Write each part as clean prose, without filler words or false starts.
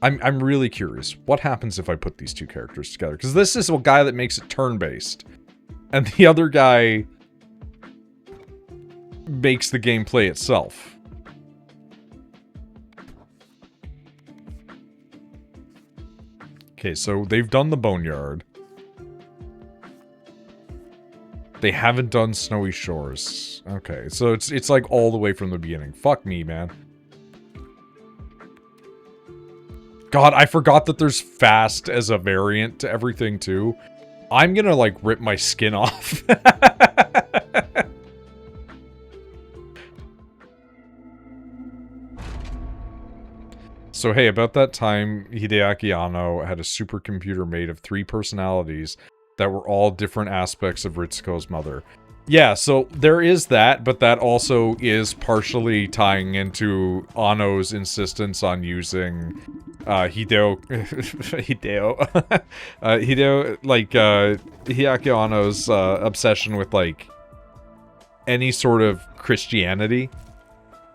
I'm really curious. What happens if I put these two characters together? Because this is a guy that makes it turn-based. And the other guy makes the gameplay itself. Okay, so they've done the Boneyard. They haven't done Snowy Shores. Okay, so it's like all the way from the beginning. Fuck me, man. God, I forgot that there's fast as a variant to everything, too. I'm gonna, like, rip my skin off. So, hey, about that time, Hideaki Anno had a supercomputer made of 3 personalities that were all different aspects of Ritsuko's mother. Yeah, so there is that, but that also is partially tying into Anno's insistence on using Hideo, like, Hideaki Anno's obsession with, like, any sort of Christianity.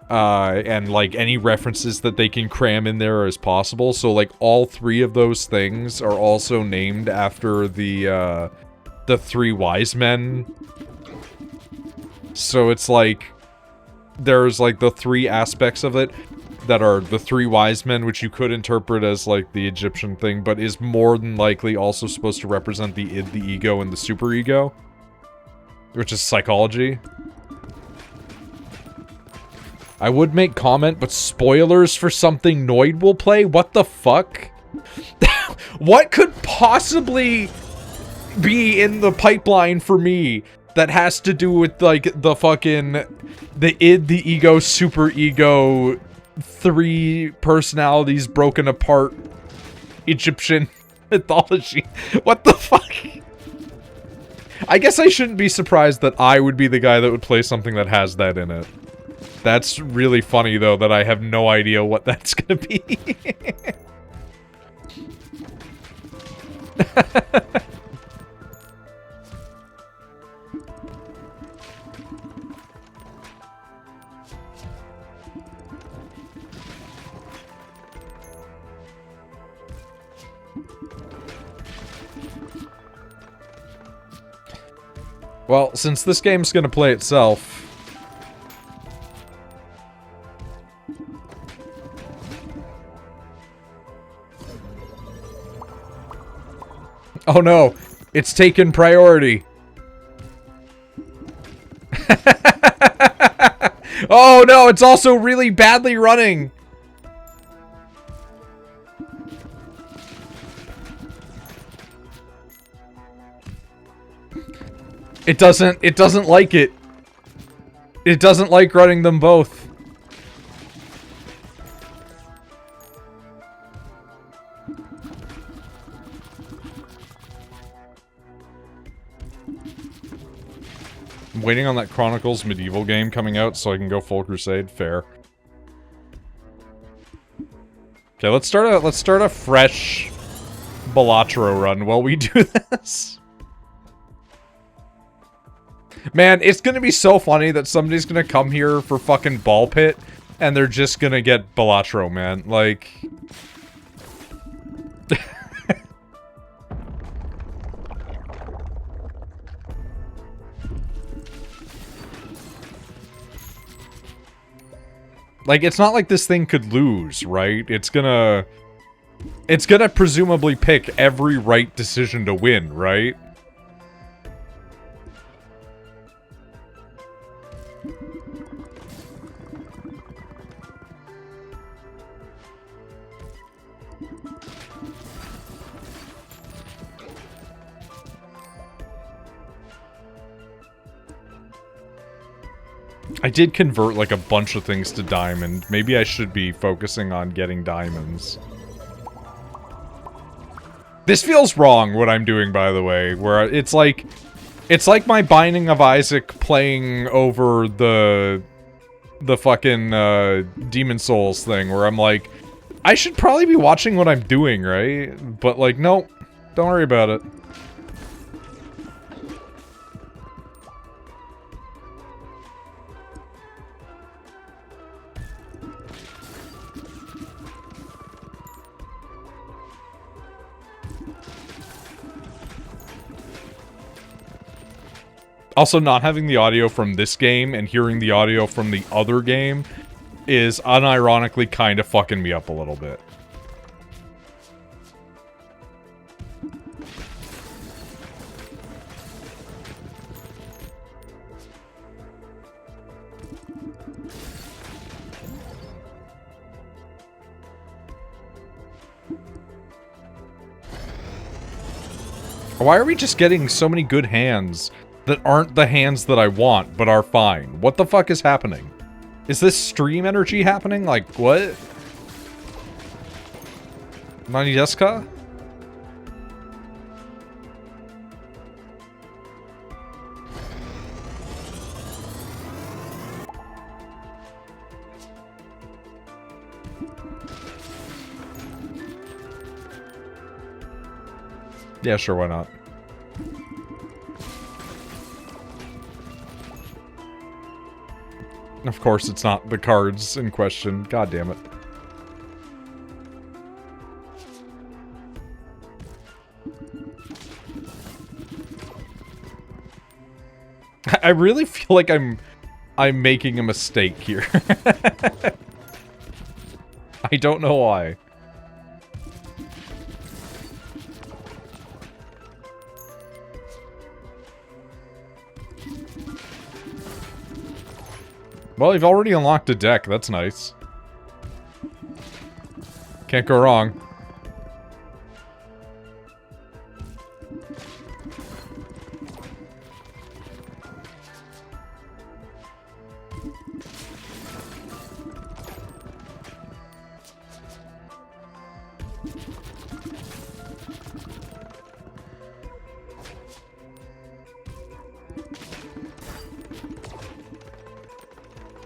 And, like, any references that they can cram in there as possible. So, like, all 3 of those things are also named after the 3 wise men. So it's like, there's, like, the 3 aspects of it that are the 3 wise men, which you could interpret as, like, the Egyptian thing, but is more than likely also supposed to represent the id, the ego, and the superego. Which is psychology. I would make comment, but spoilers for something Noid will play? What the fuck? What could possibly be in the pipeline for me that has to do with, like, the fucking... the id, the ego, superego, 3 personalities broken apart Egyptian mythology? What the fuck? I guess I shouldn't be surprised that I would be the guy that would play something that has that in it. That's really funny, though, that I have no idea what that's gonna be. Well, since this game's gonna play itself... Oh no, it's taken priority. Oh no, it's also really badly running. It doesn't like it. It doesn't like running them both. I'm waiting on that Chronicles medieval game coming out so I can go full crusade. Fair. Okay, let's start a fresh Balatro run while we do this. Man, it's gonna be so funny that somebody's gonna come here for fucking Ball Pit and they're just gonna get Balatro, man. Like... Like, it's not like this thing could lose, right? It's gonna presumably pick every right decision to win, right? I did convert, like, a bunch of things to diamond. Maybe I should be focusing on getting diamonds. This feels wrong, what I'm doing, by the way. Where it's like my Binding of Isaac playing over the fucking, Demon Souls thing, where I'm like, I should probably be watching what I'm doing, right? But, like, nope. Don't worry about it. Also, not having the audio from this game and hearing the audio from the other game is unironically kind of fucking me up a little bit. Why are we just getting so many good hands that aren't the hands that I want, but are fine? What the fuck is happening? Is this stream energy happening? Like, what? Nani desu ka? Yeah, sure, why not? Of course, it's not the cards in question. God damn it. I really feel like I'm making a mistake here. I don't know why. Well, you've already unlocked a deck. That's nice. Can't go wrong.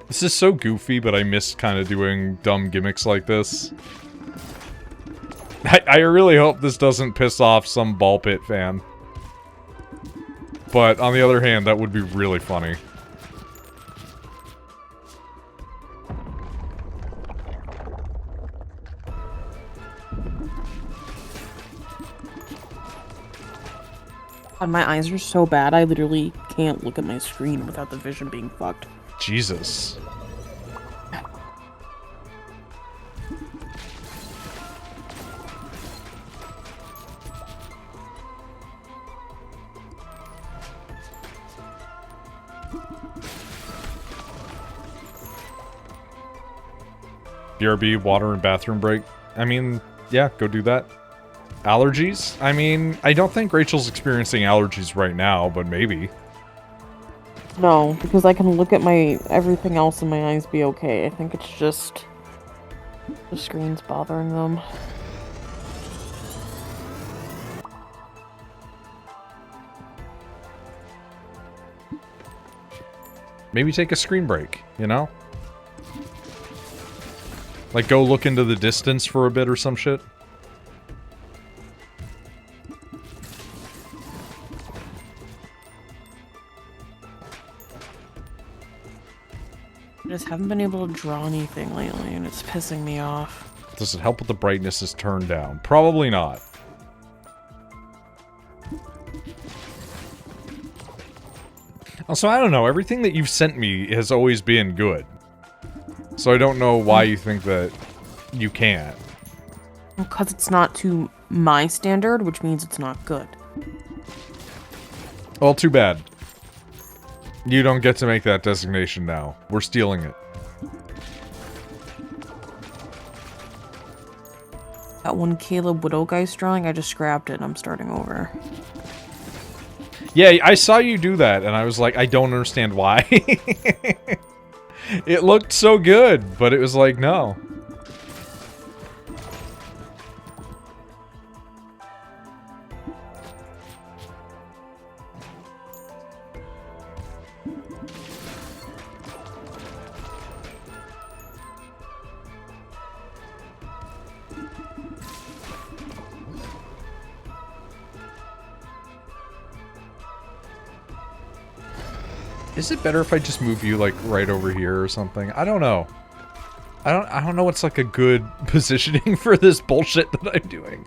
This is so goofy, but I miss kind of doing dumb gimmicks like this. I really hope this doesn't piss off some ball pit fan. But on the other hand, that would be really funny. God, my eyes are so bad, I literally can't look at my screen without the vision being fucked. Jesus. BRB, water and bathroom break. I mean, yeah, go do that. Allergies? I mean, I don't think Rachel's experiencing allergies right now, but maybe. No, because I can look at my everything else and my eyes be okay. I think it's just the screen's bothering them. Maybe take a screen break, you know? Like, go look into the distance for a bit or some shit. I just haven't been able to draw anything lately, and it's pissing me off. Does it help with the brightness is turned down? Probably not. Also, I don't know. Everything that you've sent me has always been good. So I don't know why you think that you can't. Because it's not to my standard, which means it's not good. Well, too bad. You don't get to make that designation now. We're stealing it. That one Caleb Widowgeist drawing, I just scrapped it and I'm starting over. Yeah, I saw you do that, and I was like, I don't understand why. It looked so good, but it was like, no. Is it better if I just move you, like, right over here or something? I don't know. I don't know what's, like, a good positioning for this bullshit that I'm doing.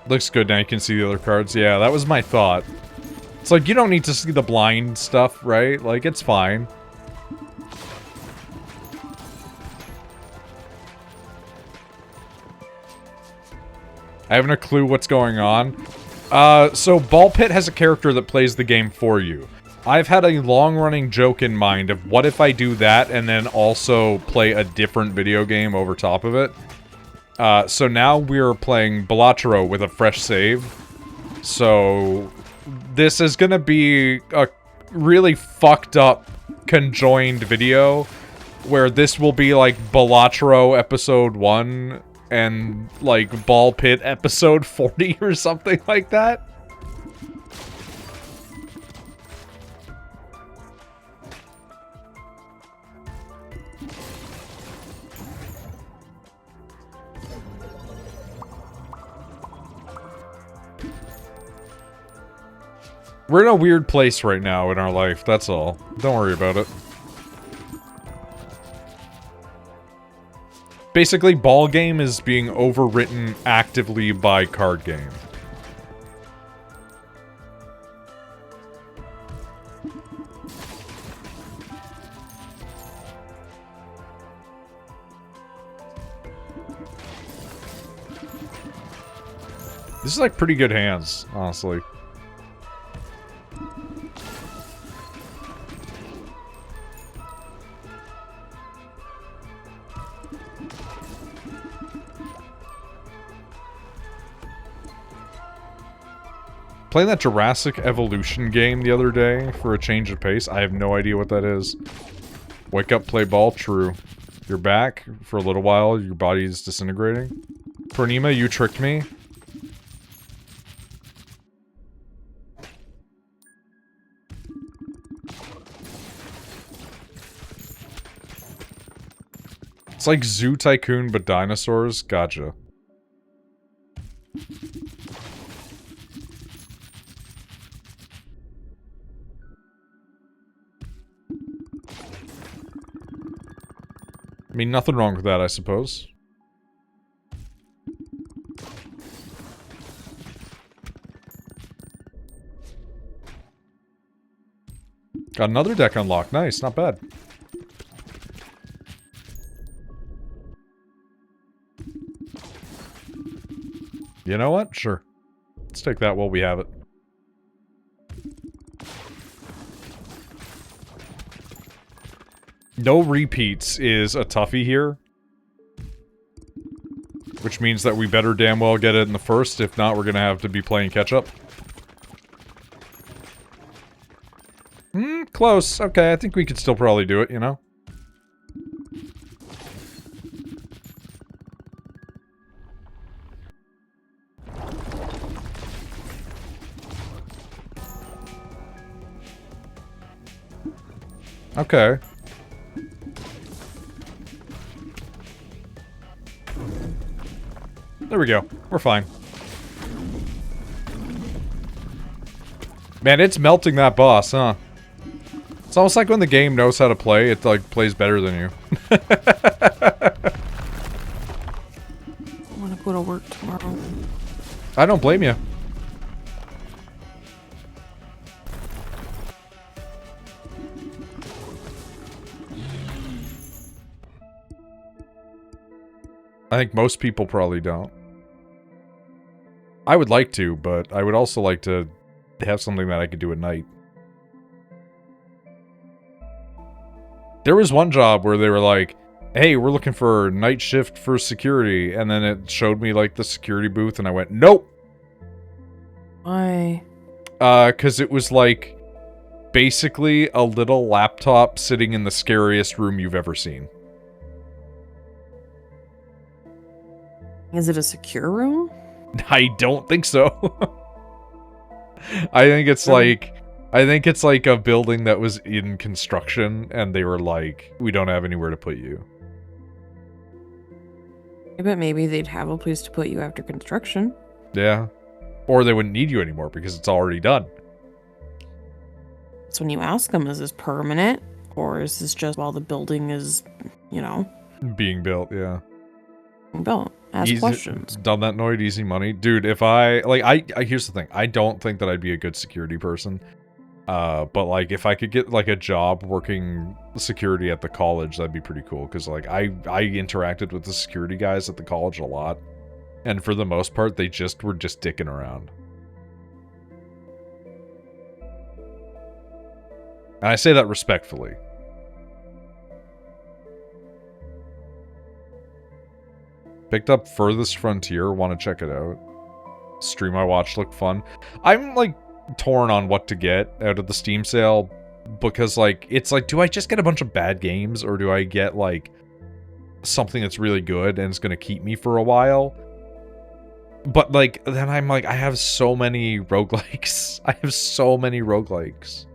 Looks good now, you can see the other cards. Yeah, that was my thought. It's like, you don't need to see the blind stuff, right? Like, it's fine. I haven't a clue what's going on. So Ball Pit has a character that plays the game for you. I've had a long-running joke in mind of what if I do that and then also play a different video game over top of it. So now we're playing Balatro with a fresh save. So this is gonna be a really fucked up conjoined video where this will be like Balatro episode 1 and like Ball Pit episode 40 or something like that. We're in a weird place right now in our life, that's all. Don't worry about it. Basically, ball game is being overwritten actively by card game. This is like pretty good hands, honestly. Playing that Jurassic Evolution game the other day for a change of pace. I have no idea what that is. Wake up, play ball, true. You're back for a little while, your body's disintegrating. Purnima, you tricked me. It's like Zoo Tycoon, but dinosaurs. Gotcha. I mean, nothing wrong with that, I suppose. Got another deck unlocked. Nice, not bad. You know what? Sure. Let's take that while we have it. No repeats is a toughie here. Which means that we better damn well get it in the first. If not, we're gonna have to be playing catch-up. Close. Okay, I think we could still probably do it, you know? Okay. There we go. We're fine. Man, it's melting that boss, huh? It's almost like when the game knows how to play, it, like, plays better than you. I want to go to work tomorrow. I don't blame you. I think most people probably don't. I would like to, but I would also like to have something that I could do at night. There was one job where they were like, hey, we're looking for night shift for security, and then it showed me, like, the security booth, and I went, nope! Why? 'Cause it was, like, basically a little laptop sitting in the scariest room you've ever seen. Is it a secure room? I don't think so. I think it's like a building that was in construction and they were like, we don't have anywhere to put you. I bet maybe they'd have a place to put you after construction. Yeah. Or they wouldn't need you anymore because it's already done. So when you ask them, is this permanent? Or is this just while the building is, you know? Being built, yeah. Don't ask Easy, questions. done that Noid, easy money. Dude, if I here's the thing. I don't think that I'd be a good security person. But like if I could get like a job working security at the college, that'd be pretty cool. Cause like I interacted with the security guys at the college a lot. And for the most part, they were just dicking around. And I say that respectfully. Picked up Furthest Frontier, want to check it out. Stream I watched looked fun. I'm like torn on what to get out of the Steam sale because like it's like, do I just get a bunch of bad games or do I get like something that's really good and it's gonna keep me for a while? But like then I'm like, I have so many roguelikes. I have so many roguelikes.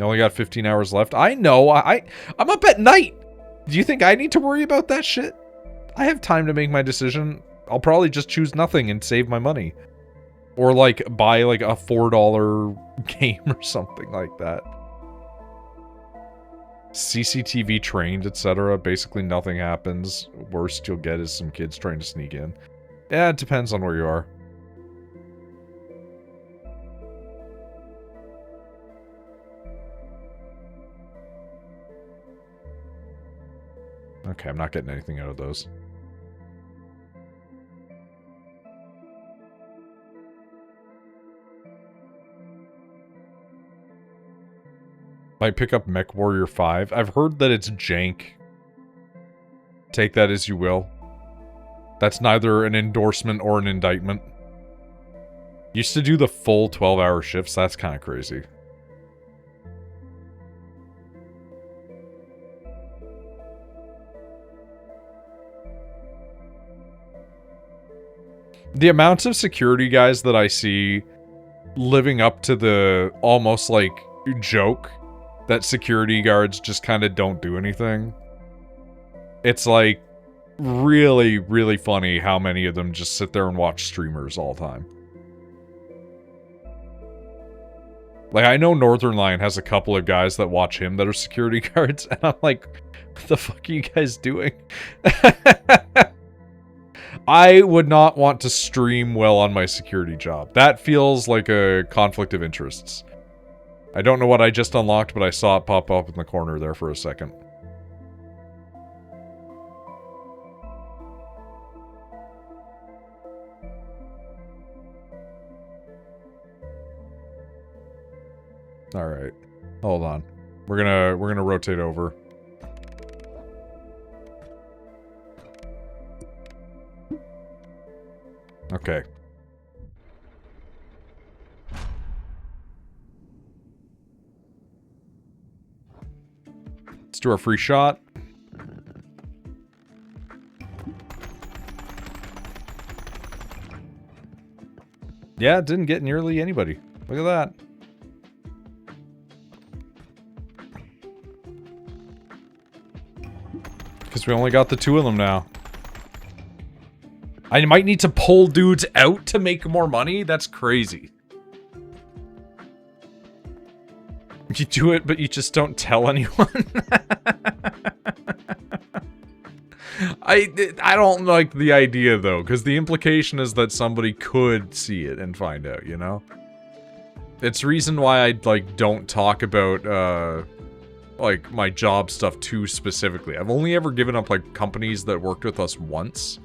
I only got 15 hours left. I know. I'm up at night. Do you think I need to worry about that shit? I have time to make my decision. I'll probably just choose nothing and save my money. Or like buy like a $4 game or something like that. CCTV trained, etc. Basically nothing happens. Worst you'll get is some kids trying to sneak in. Yeah, it depends on where you are. Okay, I'm not getting anything out of those. Might pick up Mech Warrior 5. I've heard that it's jank. Take that as you will. That's neither an endorsement or an indictment. Used to do the full 12-hour shifts. That's kind of crazy. The amounts of security guys that I see living up to the almost like joke that security guards just kind of don't do anything. It's like really, really funny how many of them just sit there and watch streamers all the time. Like, I know Northern Lion has a couple of guys that watch him that are security guards, and I'm like, what the fuck are you guys doing? I would not want to stream well on my security job. That feels like a conflict of interests. I don't know what I just unlocked, but I saw it pop up in the corner there for a second. All right. Hold on. We're gonna rotate over. Okay. Let's do our free shot. Yeah, it didn't get nearly anybody. Look at that. Because we only got the 2 of them now. I might need to pull dudes out to make more money? That's crazy. You do it, but you just don't tell anyone? I don't like the idea, though, because the implication is that somebody could see it and find out, you know? It's reason why I, like, don't talk about, like, my job stuff too specifically. I've only ever given up, like, companies that worked with us once.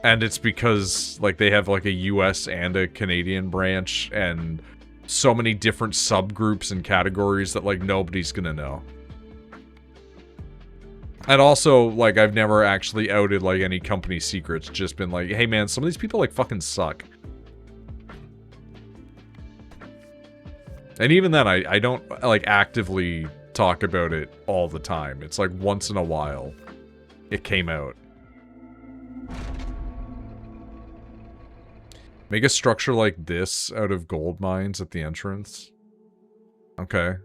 And it's because, like, they have, like, a US and a Canadian branch, and so many different subgroups and categories that, like, nobody's gonna know. And also, like, I've never actually outed, like, any company secrets. Just been like, hey, man, some of these people, like, fucking suck. And even then, I don't, like, actively talk about it all the time. It's like once in a while it came out. Make a structure like this out of gold mines at the entrance. Okay.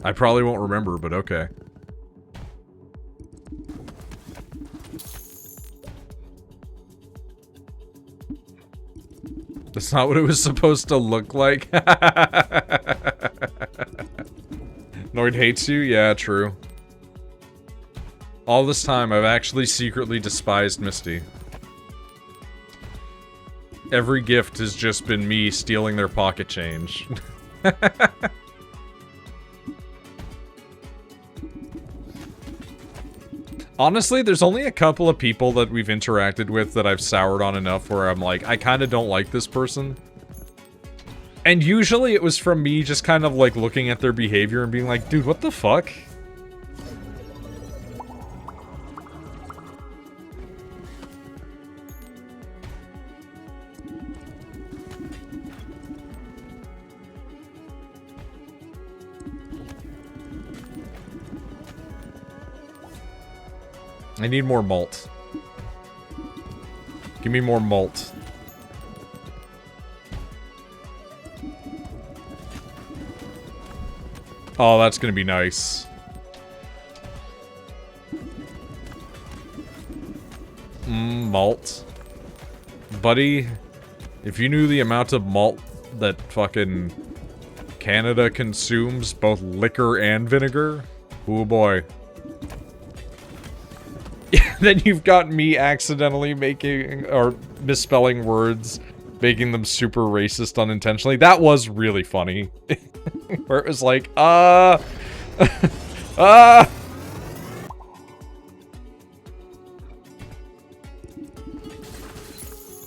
I probably won't remember, but okay. This That's not what it was supposed to look like. Noid hates you? Yeah, true. All this time, I've actually secretly despised Misty. Every gift has just been me stealing their pocket change. Honestly, there's only a couple of people that we've interacted with that I've soured on enough where I'm like, I kind of don't like this person. And usually it was from me just kind of like looking at their behavior and being like, dude, what the fuck? I need more malt. Give me more malt. Oh, that's gonna be nice. Malt. Buddy, if you knew the amount of malt that fucking Canada consumes, both liquor and vinegar, oh boy. Then you've got me accidentally making, or misspelling words, making them super racist unintentionally. That was really funny. Where it was like,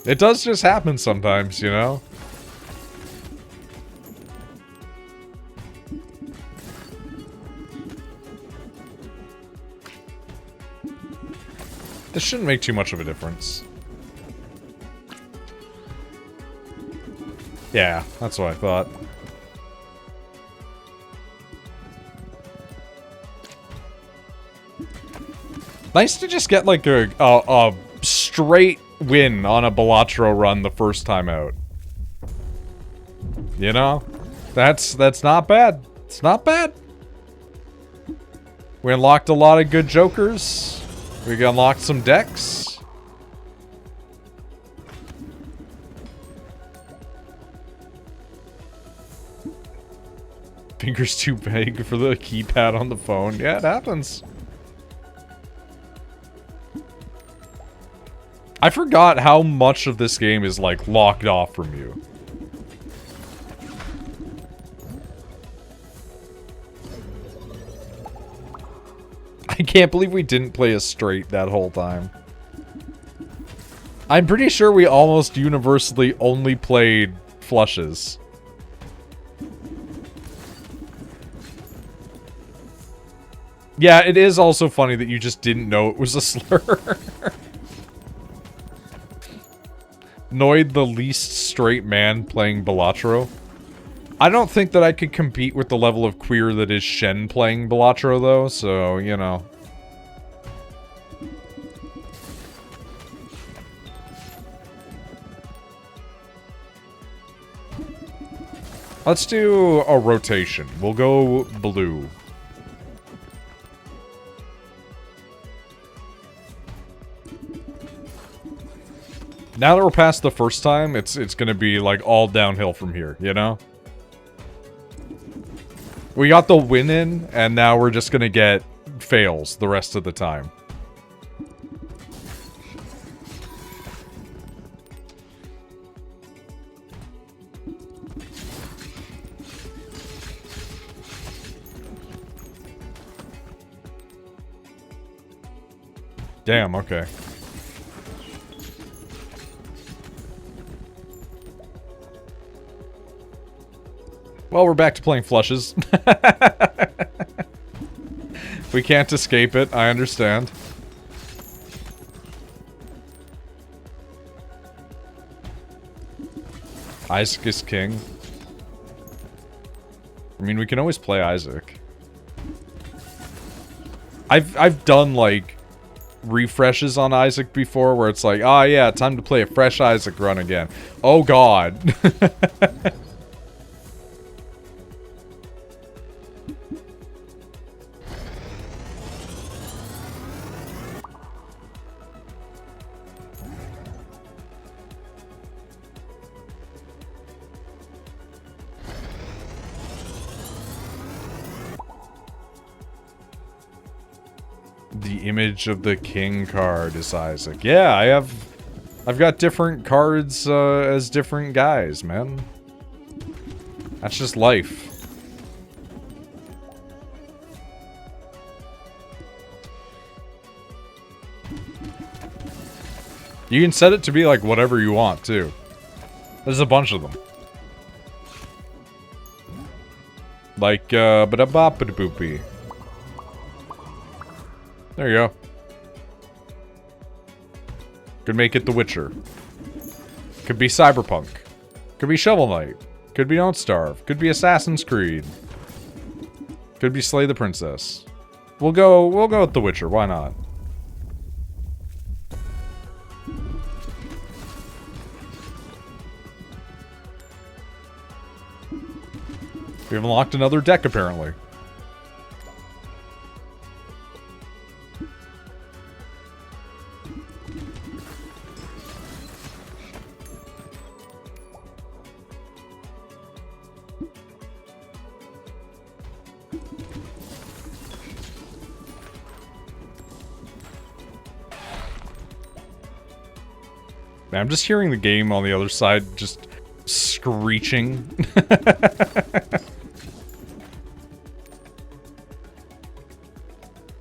It does just happen sometimes, you know? This shouldn't make too much of a difference. Yeah, that's what I thought. Nice to just get like a straight win on a Balatro run the first time out. You know? That's not bad. It's not bad. We unlocked a lot of good jokers. We unlocked some decks. Fingers too big for the keypad on the phone. Yeah, it happens. I forgot how much of this game is, like, locked off from you. I can't believe we didn't play a straight that whole time. I'm pretty sure we almost universally only played flushes. Yeah, it is also funny that you just didn't know it was a slur. Noid, the least straight man playing Balatro. I don't think that I could compete with the level of queer that is Shen playing Balatro, though, so, you know. Let's do a rotation. We'll go blue. Now that we're past the first time, it's gonna be, like, all downhill from here, you know? We got the win in, and now we're just gonna get fails the rest of the time. Damn, okay. Well, we're back to playing flushes. We can't escape it, I understand. Isaac is king. I mean, we can always play Isaac. I've done, like, refreshes on Isaac before, where it's like, oh yeah, time to play a fresh Isaac run again. Oh god. The image of the king card is Isaac. Yeah, I've got different cards as different guys, man. That's just life. You can set it to be like whatever you want, too. There's a bunch of them. Like, ba-da-bop-a-da-boopy. There you go. Could make it The Witcher. Could be Cyberpunk. Could be Shovel Knight. Could be Don't Starve. Could be Assassin's Creed. Could be Slay the Princess. We'll go with The Witcher, why not? We've unlocked another deck, apparently. Man, I'm just hearing the game on the other side just screeching.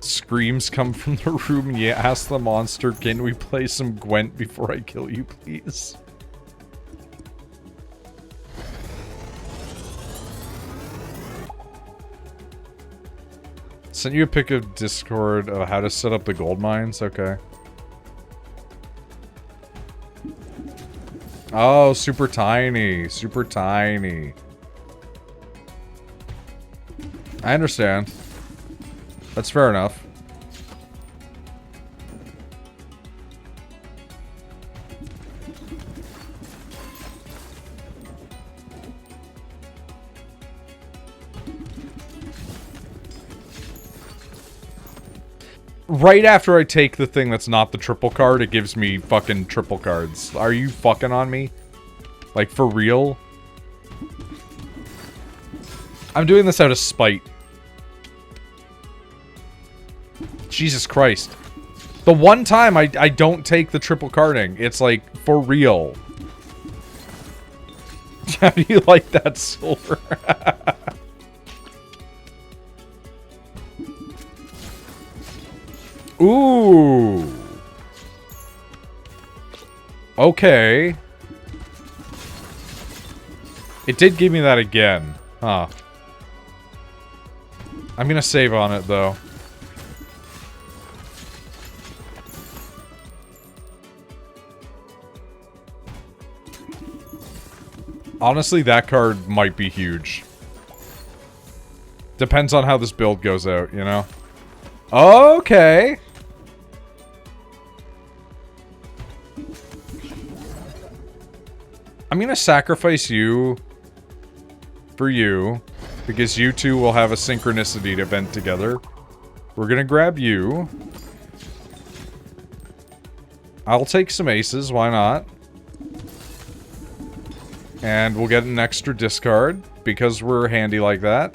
Screams come from the room and you ask the monster, can we play some Gwent before I kill you, please? Sent you a pic of Discord of how to set up the gold mines? Okay. Oh, super tiny. Super tiny. I understand. That's fair enough. Right after I take the thing that's not the triple card, it gives me fucking triple cards. Are you fucking on me? Like, for real? I'm doing this out of spite. Jesus Christ. The one time I don't take the triple carding, it's like, for real. How do you like that, Silver? Ooh. Okay. It did give me that again. Huh. I'm gonna save on it, though. Honestly, that card might be huge. Depends on how this build goes out, you know? Okay. I'm gonna sacrifice you for you, because you two will have a synchronicity event together. We're gonna grab you. I'll take some aces, why not? And we'll get an extra discard, because we're handy like that.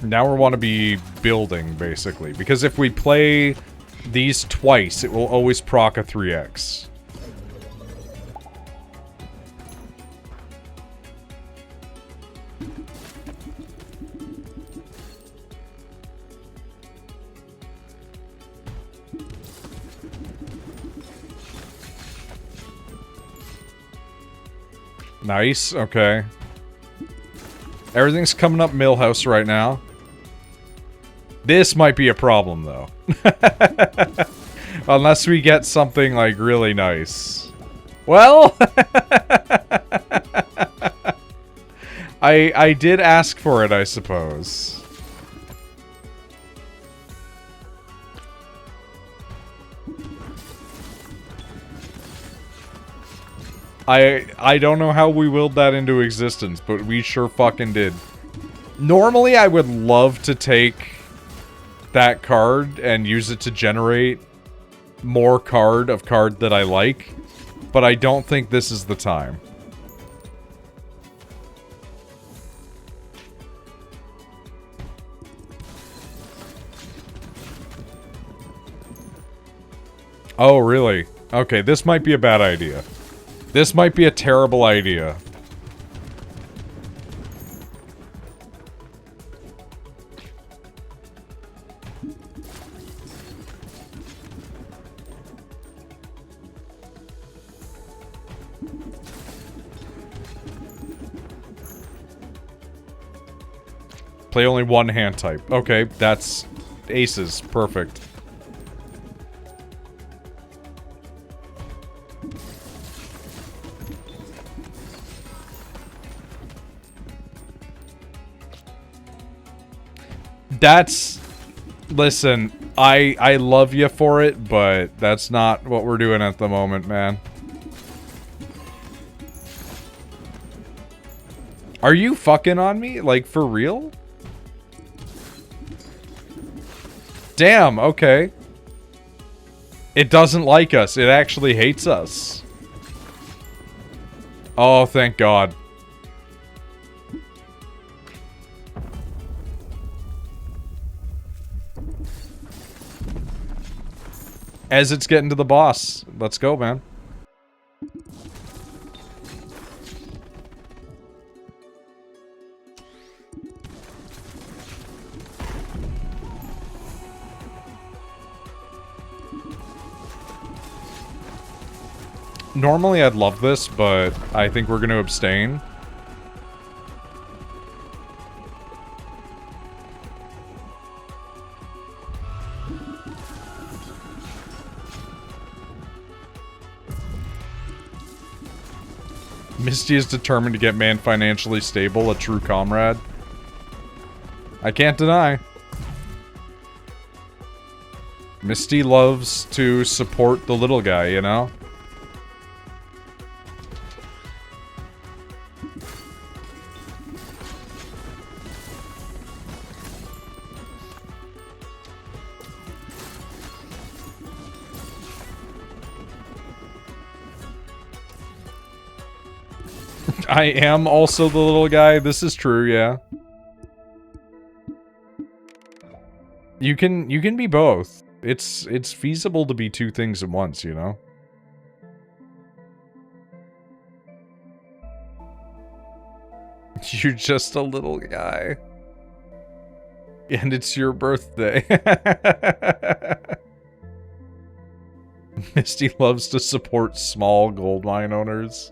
Now we want to be building, basically. Because if we play these twice, it will always proc a 3x. Nice, okay. Everything's coming up Millhouse right now. This might be a problem, though. Unless we get something, like, really nice. Well... I did ask for it, I suppose. I don't know how we willed that into existence, but we sure fucking did. Normally, I would love to take that card and use it to generate more card that I like, but I don't think this is the time. Oh, really? Okay, this might be a bad idea. This might be a terrible idea. Play only one hand type. Okay, that's aces. Perfect. That's... Listen, I love you for it, but that's not what we're doing at the moment, man. Are you fucking on me? Like, for real? Damn, okay. It doesn't like us. It actually hates us. Oh, thank God. As it's getting to the boss. Let's go, man. Normally I'd love this, but I think we're going to abstain. Misty is determined to get man financially stable, a true comrade. I can't deny. Misty loves to support the little guy, you know? I am also the little guy. This is true, yeah. You can be both. It's feasible to be two things at once, you know? You're just a little guy. And it's your birthday. Misty loves to support small gold mine owners.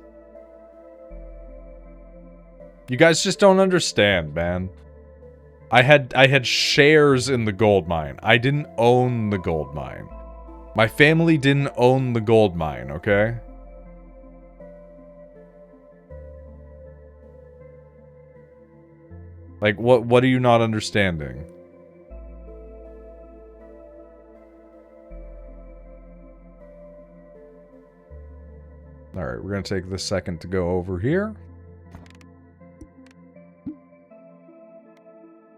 You guys just don't understand, man. I had shares in the gold mine. I didn't own the gold mine. My family didn't own the gold mine, okay? Like, what are you not understanding? Alright, we're gonna take this second to go over here.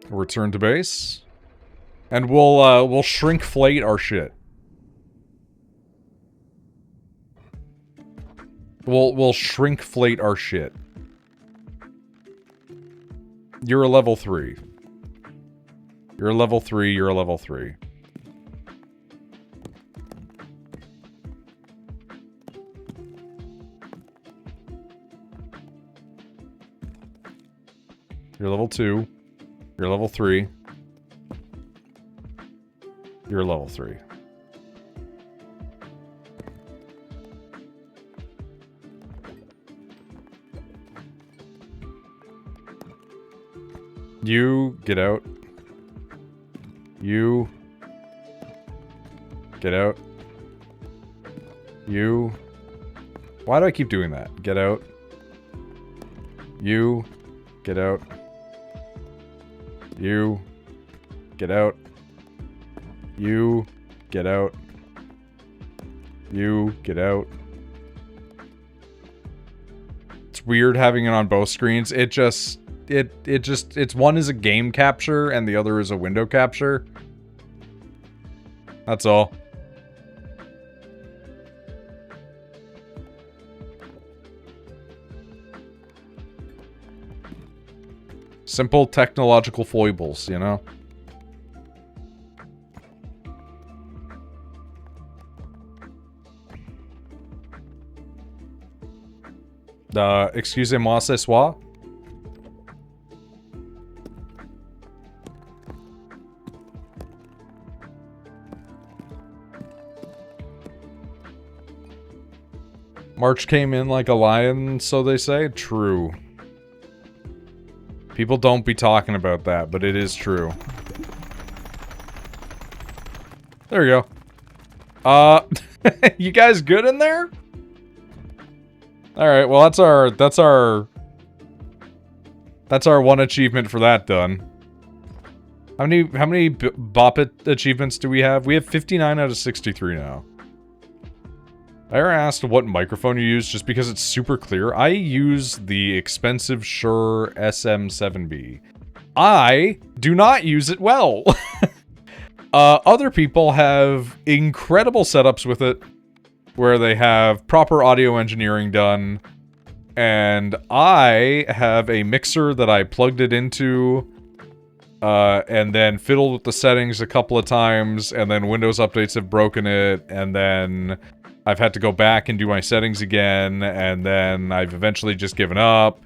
Return to base. And we'll shrinkflate our shit. We'll shrinkflate our shit. You're a level 3. You're a level 3, you're a level 3. You're level 2. You're level 3. You're level 3. You get out. You get out. You. Why do I keep doing that? Get out. You get out. You get out. You get out. You get out. It's weird having it on both screens. It's one is a game capture and the other is a window capture. That's all. Simple technological foibles, you know? Excusez-moi, ce soir? March came in like a lion, so they say? True. People don't be talking about that, but it is true. There you go. You guys good in there? Alright, well that's our one achievement for that done. How many Bop It achievements do we have? We have 59 out of 63 now. I ever asked what microphone you use just because it's super clear. I use the expensive Shure SM7B. I do not use it well. Other people have incredible setups with it, where they have proper audio engineering done, and I have a mixer that I plugged it into, and then fiddled with the settings a couple of times, and then Windows updates have broken it, and then I've had to go back and do my settings again, and then I've eventually just given up,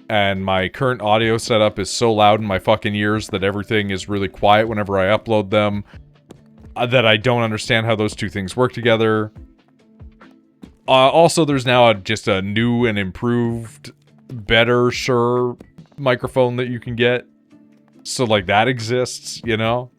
and my current audio setup is so loud in my fucking ears that everything is really quiet whenever I upload them, that I don't understand how those two things work together. Also, there's now just a new and improved, better Shure microphone that you can get. So, like, that exists, you know?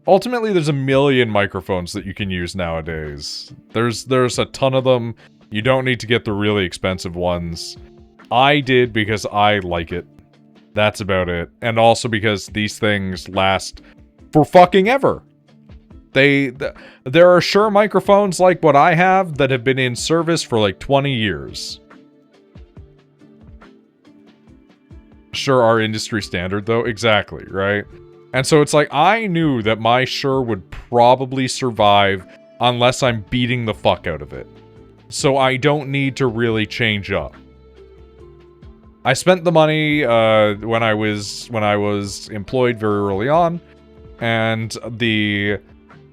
Ultimately, there's a million microphones that you can use nowadays. There's a ton of them. You don't need to get the really expensive ones. I did because I like it. That's about it. And also because these things last for fucking ever. There are Shure microphones like what I have that have been in service for like 20 years. Sure, our industry standard though. Exactly, right? And so it's like, I knew that my Shure would probably survive unless I'm beating the fuck out of it. So I don't need to really change up. I spent the money when I was employed very early on, and the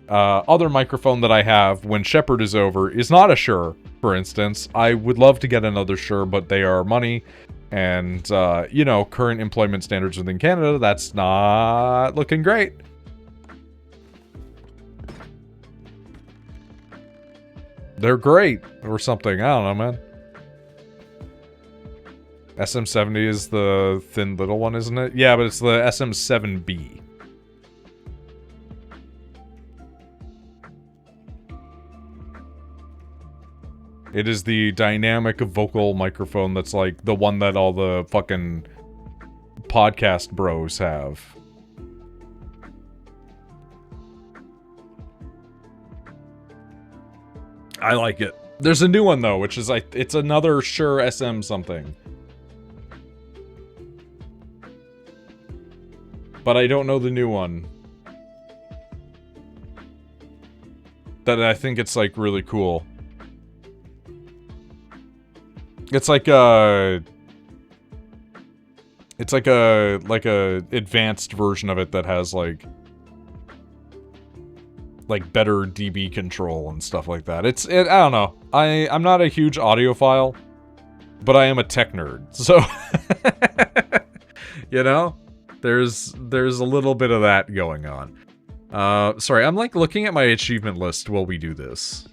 other microphone that I have when Shepard is over is not a Shure, for instance. I would love to get another Shure, but they are money. And, you know, current employment standards within Canada, that's not looking great. They're great, or something. I don't know, man. SM70 is the thin little one, isn't it? Yeah, but it's the SM7B. It is the dynamic vocal microphone that's like the one that all the fucking podcast bros have. I like it. There's a new one though, which is like, it's another Shure SM something. But I don't know the new one. That I think it's like really cool. It's like a advanced version of it that has like better DB control and stuff like that. I don't know. I'm not a huge audiophile, but I am a tech nerd. So you know, there's a little bit of that going on. Sorry, I'm like looking at my achievement list while we do this.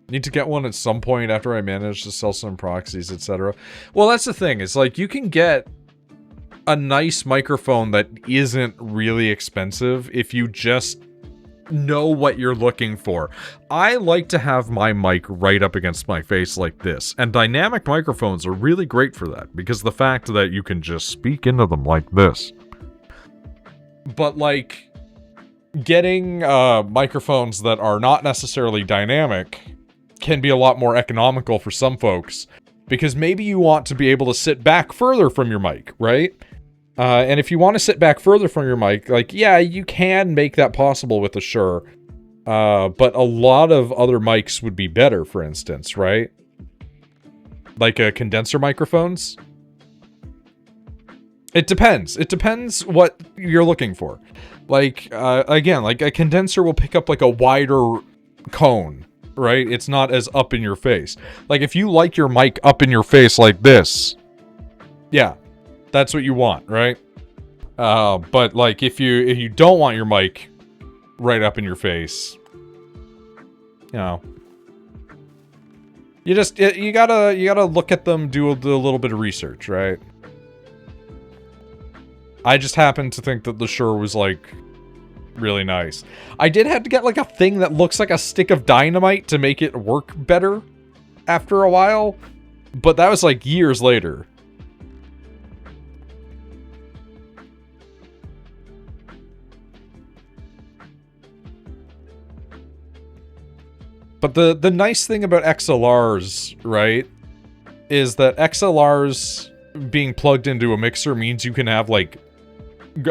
Need to get one at some point after I manage to sell some proxies, etc. Well, that's the thing. It's like you can get a nice microphone that isn't really expensive if you just know what you're looking for. I like to have my mic right up against my face like this, and dynamic microphones are really great for that because the fact that you can just speak into them like this. But like getting microphones that are not necessarily dynamic can be a lot more economical for some folks, because maybe you want to be able to sit back further from your mic, right? And if you want to sit back further from your mic, like, yeah, you can make that possible with a Shure. But a lot of other mics would be better, for instance, right? Like condenser microphones. It depends. It depends what you're looking for. Like, again, like a condenser will pick up like a wider cone, right? It's not as up in your face. Like if you like your mic up in your face like this, yeah, that's what you want, right? But like if you don't want your mic right up in your face, you know, you gotta look at them, do a little bit of research, right? I just happened to think that the Shure was like really nice. I did have to get like a thing that looks like a stick of dynamite to make it work better after a while, but that was like years later. But the nice thing about XLRs, right, is that XLRs being plugged into a mixer means you can have like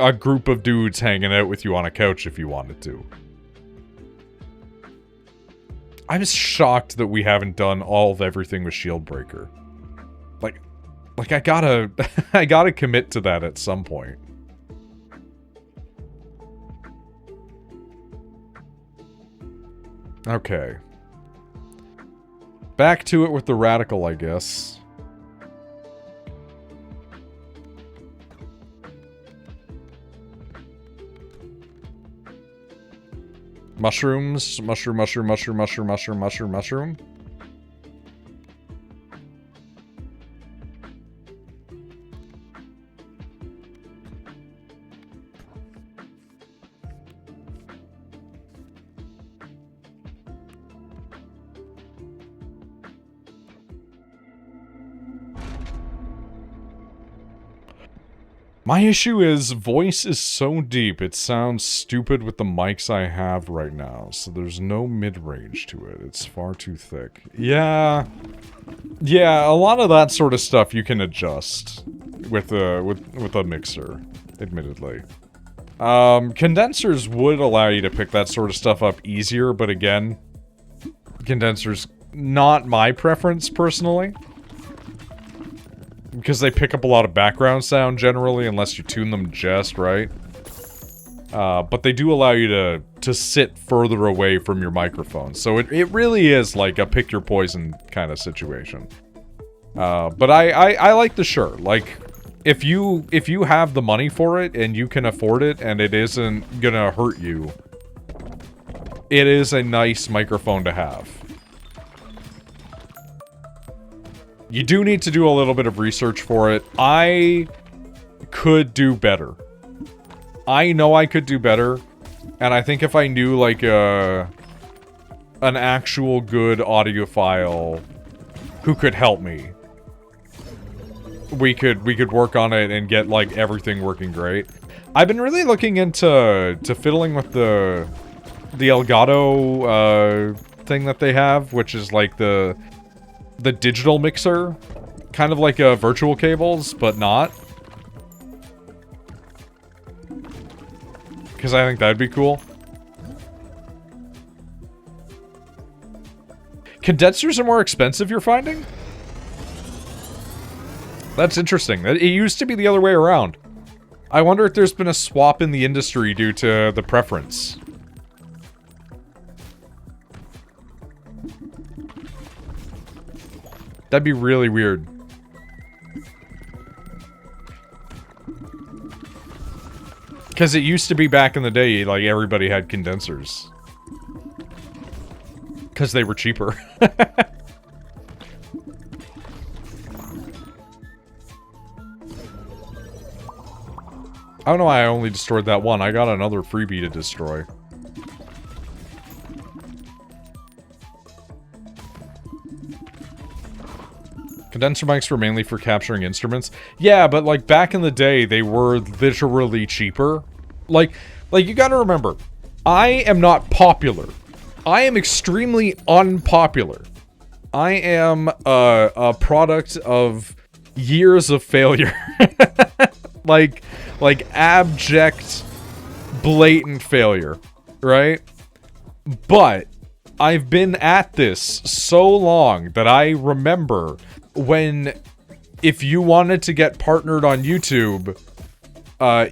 a group of dudes hanging out with you on a couch if you wanted to. I'm shocked that we haven't done all of everything with Shieldbreaker. Like I gotta I gotta commit to that at some point. Okay. Back to it with the radical, I guess. Mushrooms, mushroom. My issue is, voice is so deep, it sounds stupid with the mics I have right now, so there's no mid-range to it. It's far too thick. Yeah, a lot of that sort of stuff you can adjust with a mixer, admittedly. Condensers would allow you to pick that sort of stuff up easier, but again, condensers, not my preference, personally. Because they pick up a lot of background sound, generally, unless you tune them just right. But they do allow you to sit further away from your microphone. So it really is like a pick your poison kind of situation. But I like the Shure. Like, if you have the money for it, and you can afford it, and it isn't gonna hurt you, it is a nice microphone to have. You do need to do a little bit of research for it. I could do better. I know I could do better. And I think if I knew, like, an actual good audiophile who could help me, we could work on it and get, like, everything working great. I've been really looking into fiddling with the Elgato thing that they have, which is, like, the digital mixer, kind of like virtual cables, but not. Because I think that'd be cool. Condensers are more expensive, you're finding? That's interesting. It used to be the other way around. I wonder if there's been a swap in the industry due to the preference. That'd be really weird. Because it used to be back in the day, like, everybody had condensers. Because they were cheaper. I don't know why I only destroyed that one. I got another freebie to destroy. Condenser mics were mainly for capturing instruments. Yeah, but like back in the day, they were literally cheaper. Like you gotta remember, I am not popular. I am extremely unpopular. I am a product of years of failure. Like, Like, abject, blatant failure, right? But I've been at this so long that I remember when, if you wanted to get partnered on YouTube,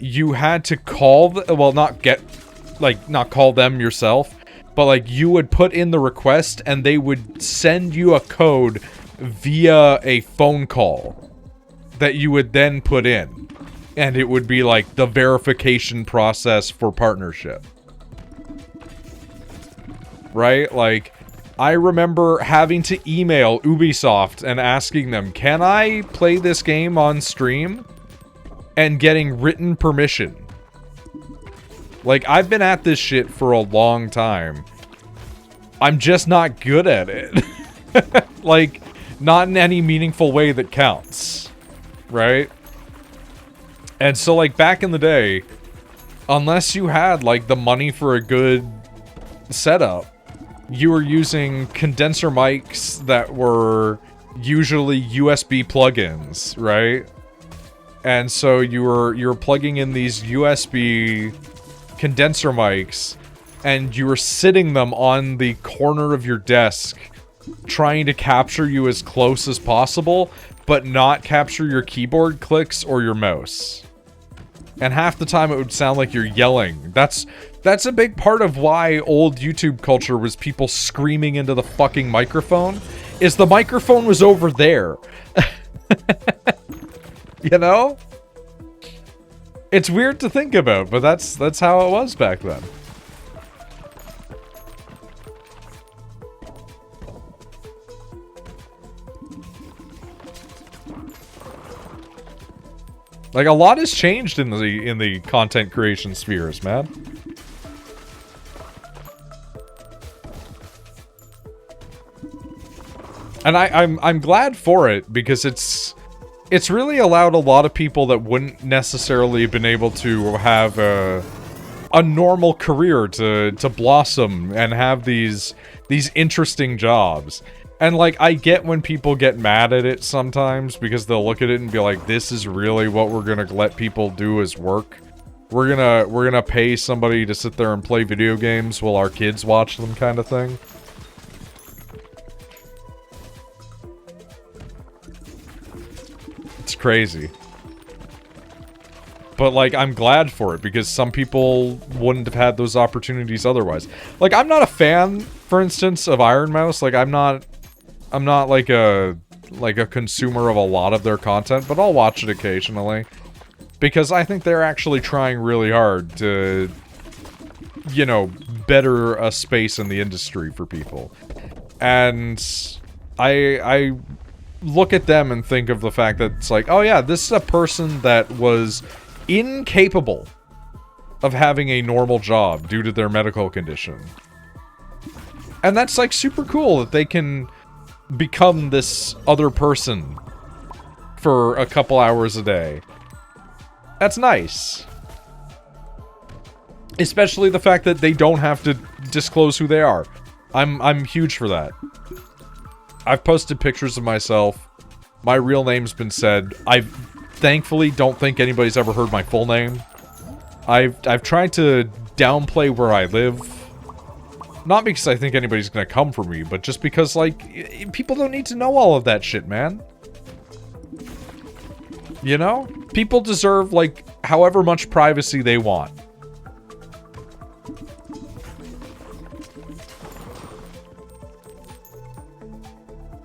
you had to call, well, not call them yourself, but like you would put in the request and they would send you a code via a phone call that you would then put in. And it would be like the verification process for partnership. Right? Like, I remember having to email Ubisoft and asking them, can I play this game on stream? And getting written permission. Like, I've been at this shit for a long time. I'm just not good at it. Like, not in any meaningful way that counts. Right? And so, like, back in the day, unless you had, like, the money for a good setup, you were using condenser mics that were usually USB plugins, right? And so you were plugging in these USB condenser mics, and you were sitting them on the corner of your desk, trying to capture you as close as possible, but not capture your keyboard clicks or your mouse. And half the time it would sound like you're yelling. That's a big part of why old YouTube culture was people screaming into the fucking microphone, is the microphone was over there. You know? It's weird to think about, but that's how it was back then. Like, a lot has changed in the content creation spheres, man. And I'm glad for it, because it's really allowed a lot of people that wouldn't necessarily have been able to have a normal career to blossom and have these interesting jobs. And, like, I get when people get mad at it sometimes, because they'll look at it and be like, this is really what we're gonna let people do as work. We're gonna pay somebody to sit there and play video games while our kids watch them, kind of thing. It's crazy. But, like, I'm glad for it, because some people wouldn't have had those opportunities otherwise. Like, I'm not a fan, for instance, of Iron Mouse. Like, I'm not like a consumer of a lot of their content, but I'll watch it occasionally. Because I think they're actually trying really hard to, you know, better a space in the industry for people. And I look at them and think of the fact that it's like, oh yeah, this is a person that was incapable of having a normal job due to their medical condition. And that's, like, super cool that they can become this other person for a couple hours a day. That's nice. Especially the fact that they don't have to disclose who they are. I'm huge for that. I've posted pictures of myself. My real name's been said. I thankfully don't think anybody's ever heard my full name. I've tried to downplay where I live. Not because I think anybody's gonna come for me, but just because, like, people don't need to know all of that shit, man. You know? People deserve, like, however much privacy they want.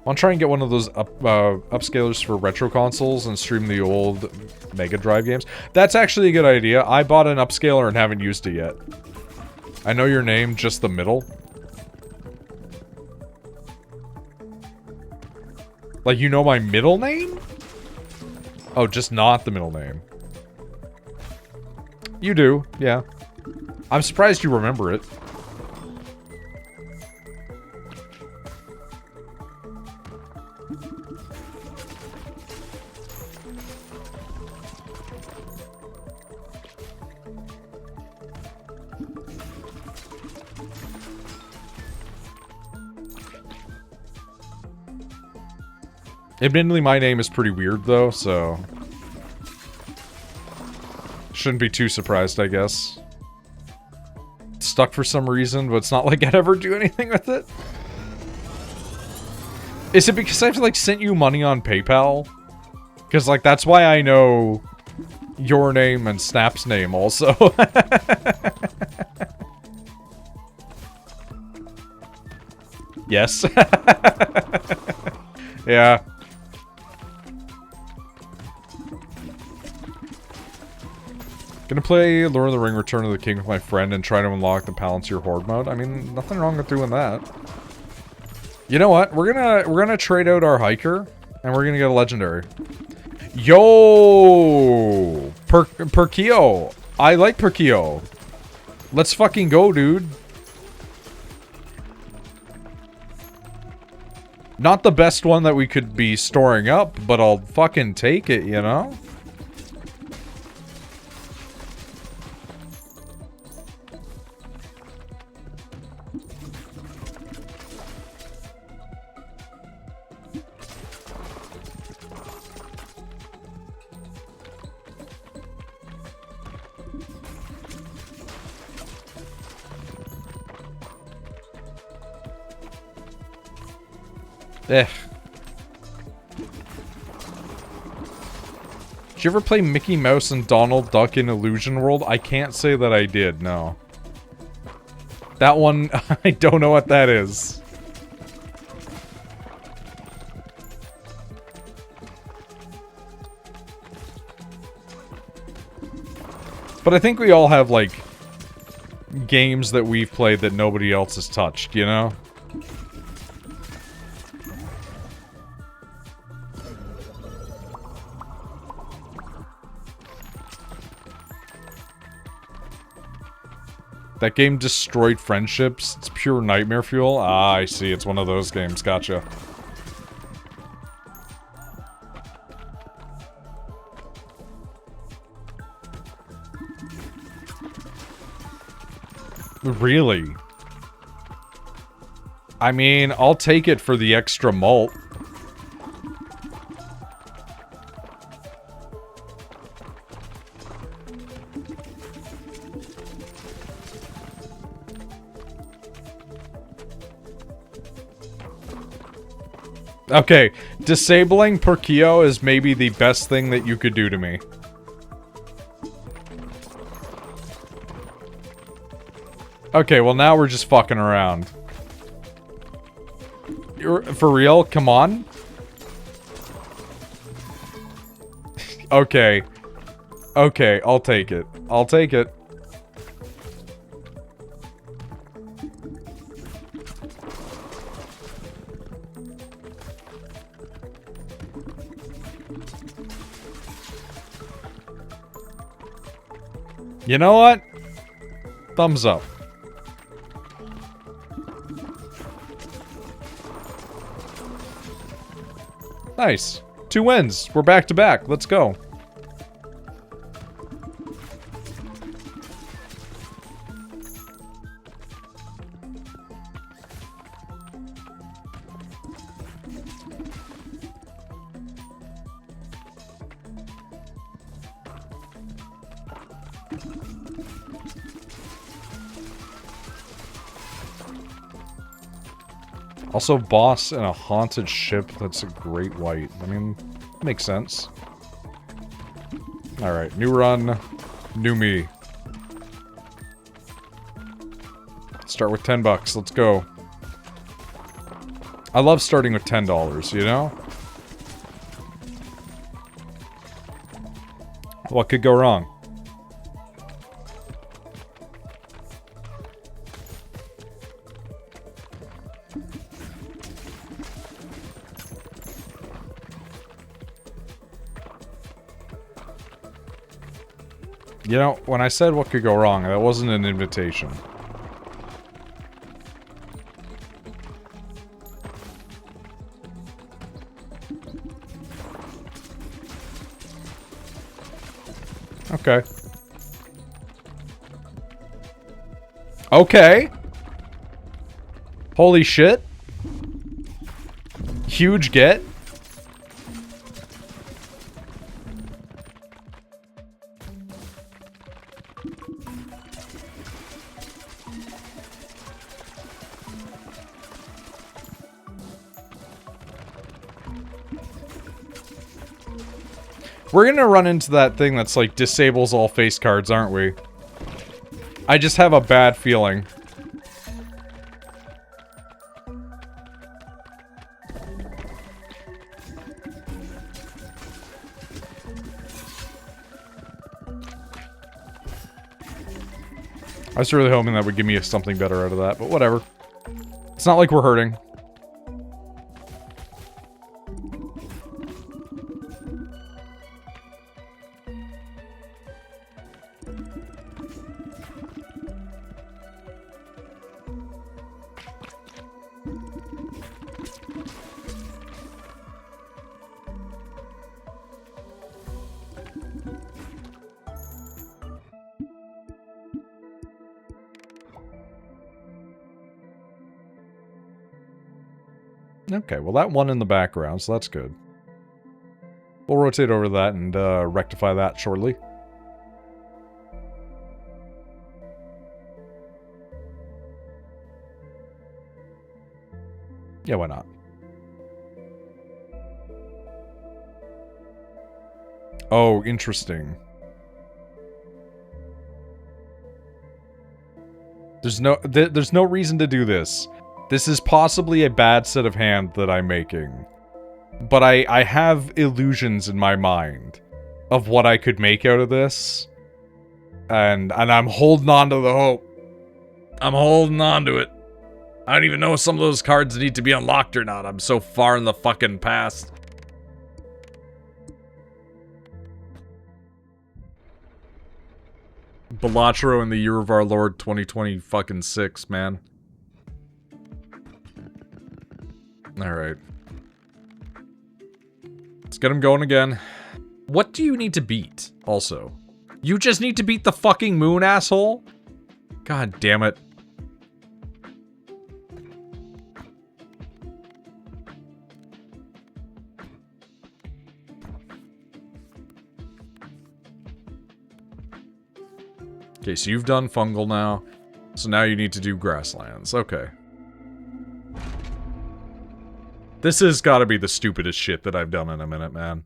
I'll try and get one of those upscalers for retro consoles and stream the old Mega Drive games. That's actually a good idea. I bought an upscaler and haven't used it yet. I know your name, just the middle. Like, you know my middle name? Oh, just not the middle name. You do, yeah. I'm surprised you remember it. Admittedly, my name is pretty weird, though, so... Shouldn't be too surprised, I guess. It's stuck for some reason, but it's not like I'd ever do anything with it. Is it because I've, like, sent you money on PayPal? Because, like, that's why I know your name and Snap's name also. Yes. Yeah. Gonna play Lord of the Ring Return of the King with my friend and try to unlock the Palantir Horde mode. I mean, nothing wrong with doing that. You know what? We're gonna trade out our hiker and we're gonna get a legendary. Yo! Perkio. I like Perkio. Let's fucking go, dude. Not the best one that we could be storing up, but I'll fucking take it, you know? Eh. Did you ever play Mickey Mouse and Donald Duck in Illusion World? I can't say that I did, no. That one, I don't know what that is. But I think we all have, like, games that we've played that nobody else has touched, you know? That game destroyed friendships. It's pure nightmare fuel. Ah, I see. It's one of those games. Gotcha. Really? I mean, I'll take it for the extra malt. Okay, disabling Perkio is maybe the best thing that you could do to me. Okay, well now we're just fucking around. You're, for real? Come on? Okay. Okay, I'll take it. I'll take it. You know what? Thumbs up. Nice. 2 wins. We're back to back. Let's go. Also, boss in a haunted ship that's a great white. I mean, makes sense. Alright, new run, new me. Start with 10 bucks, let's go. I love starting with $10, you know? What could go wrong? You know, when I said what could go wrong, that wasn't an invitation. Okay. Okay. Holy shit. Huge get. We're gonna run into that thing that's like disables all face cards, aren't we? I just have a bad feeling. I was really hoping that would give me something better out of that, but whatever. It's not like we're hurting. Okay, well that one in the background, so that's good. We'll rotate over that and rectify that shortly. Yeah, why not? Oh, interesting. There's no reason to do this. This is possibly a bad set of hand that I'm making. But I have illusions in my mind of what I could make out of this. And I'm holding on to the hope. I'm holding on to it. I don't even know if some of those cards need to be unlocked or not. I'm so far in the fucking past. Balatro in the year of our Lord 2020 fucking 6, man. Alright. Let's get him going again. What do you need to beat, also? You just need to beat the fucking moon, asshole? God damn it. Okay, so you've done fungal now. So now you need to do grasslands. Okay. This has got to be the stupidest shit that I've done in a minute, man.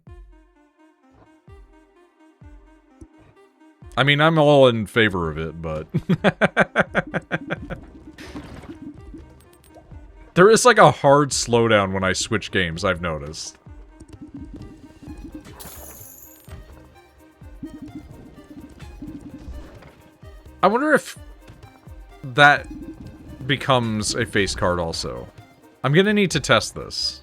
I mean, I'm all in favor of it, but... There is like a hard slowdown when I switch games, I've noticed. I wonder if that becomes a face card also. I'm gonna need to test this.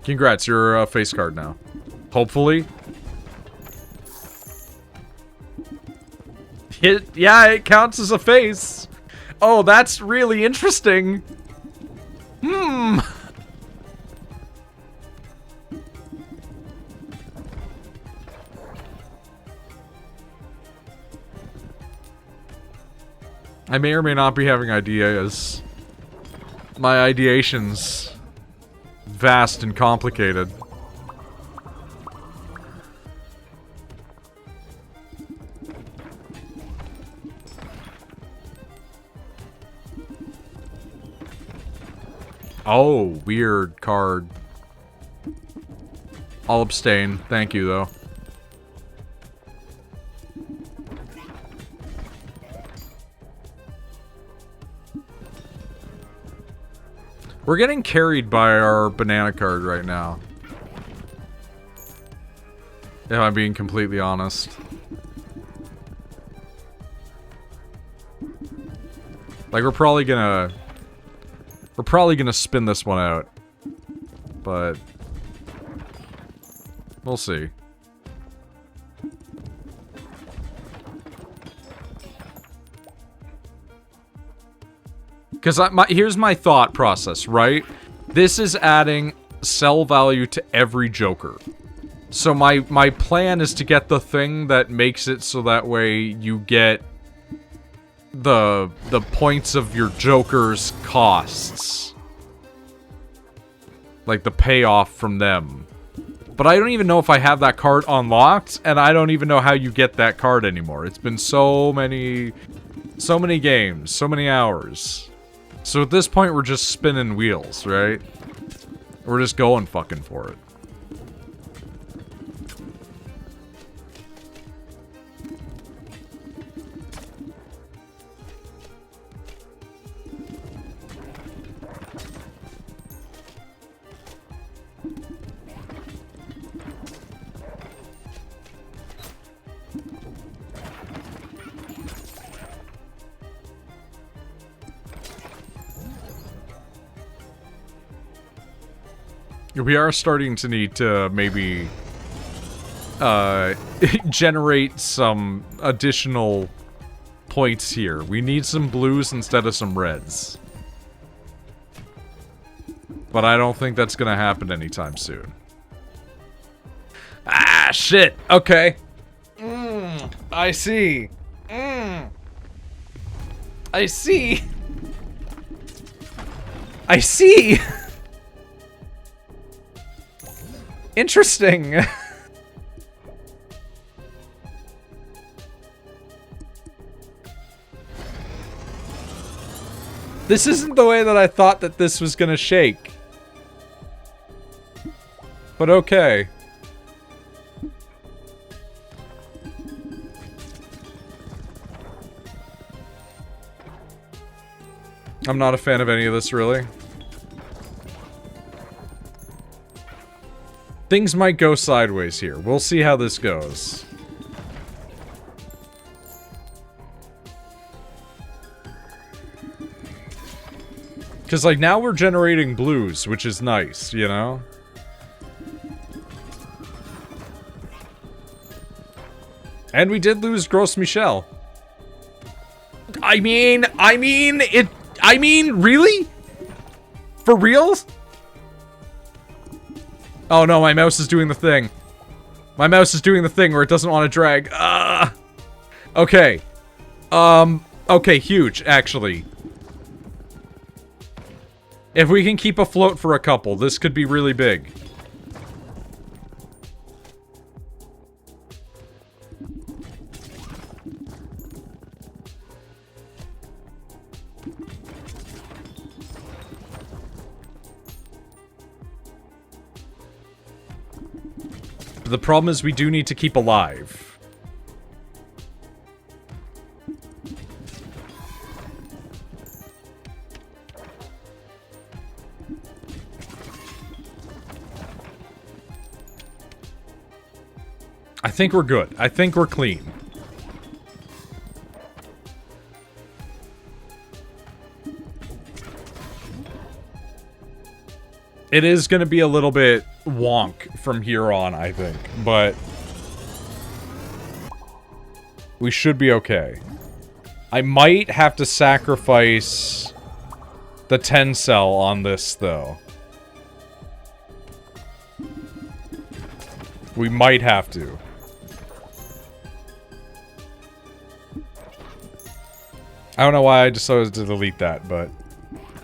Congrats, you're a face card now. Hopefully. Yeah, it counts as a face. Oh, that's really interesting. Hmm. I may or may not be having ideas. My ideation's vast and complicated. Oh, weird card. I'll abstain. Thank you, though. We're getting carried by our banana card right now. If I'm being completely honest. Like, we're probably gonna spin this one out. But we'll see. Because here's my thought process, right? This is adding sell value to every Joker. So my plan is to get the thing that makes it so that way you get the points of your Joker's costs. Like the payoff from them. But I don't even know if I have that card unlocked, and I don't even know how you get that card anymore. It's been so many games, so many hours. So at this point, we're just spinning wheels, right? We're just going fucking for it. We are starting to need to maybe generate some additional points here. We need some blues instead of some reds. But I don't think that's gonna happen anytime soon. Ah, shit! Okay. I see. I see. I see! Interesting. This isn't the way that I thought that this was gonna shake. But okay. I'm not a fan of any of this, really. Things might go sideways here. We'll see how this goes. Because, like, now we're generating blues, which is nice, you know? And we did lose Gros Michel. I mean, really? For reals? Oh no, my mouse is doing the thing. My mouse is doing the thing where it doesn't want to drag. Okay. Okay, huge, actually. If we can keep afloat for a couple, this could be really big. The problem is we do need to keep alive. I think we're good. I think we're clean. It is going to be a little bit wonk from here on, I think, but we should be okay. I might have to sacrifice the 10 cell on this, though. We might have to. I don't know why I decided to delete that, but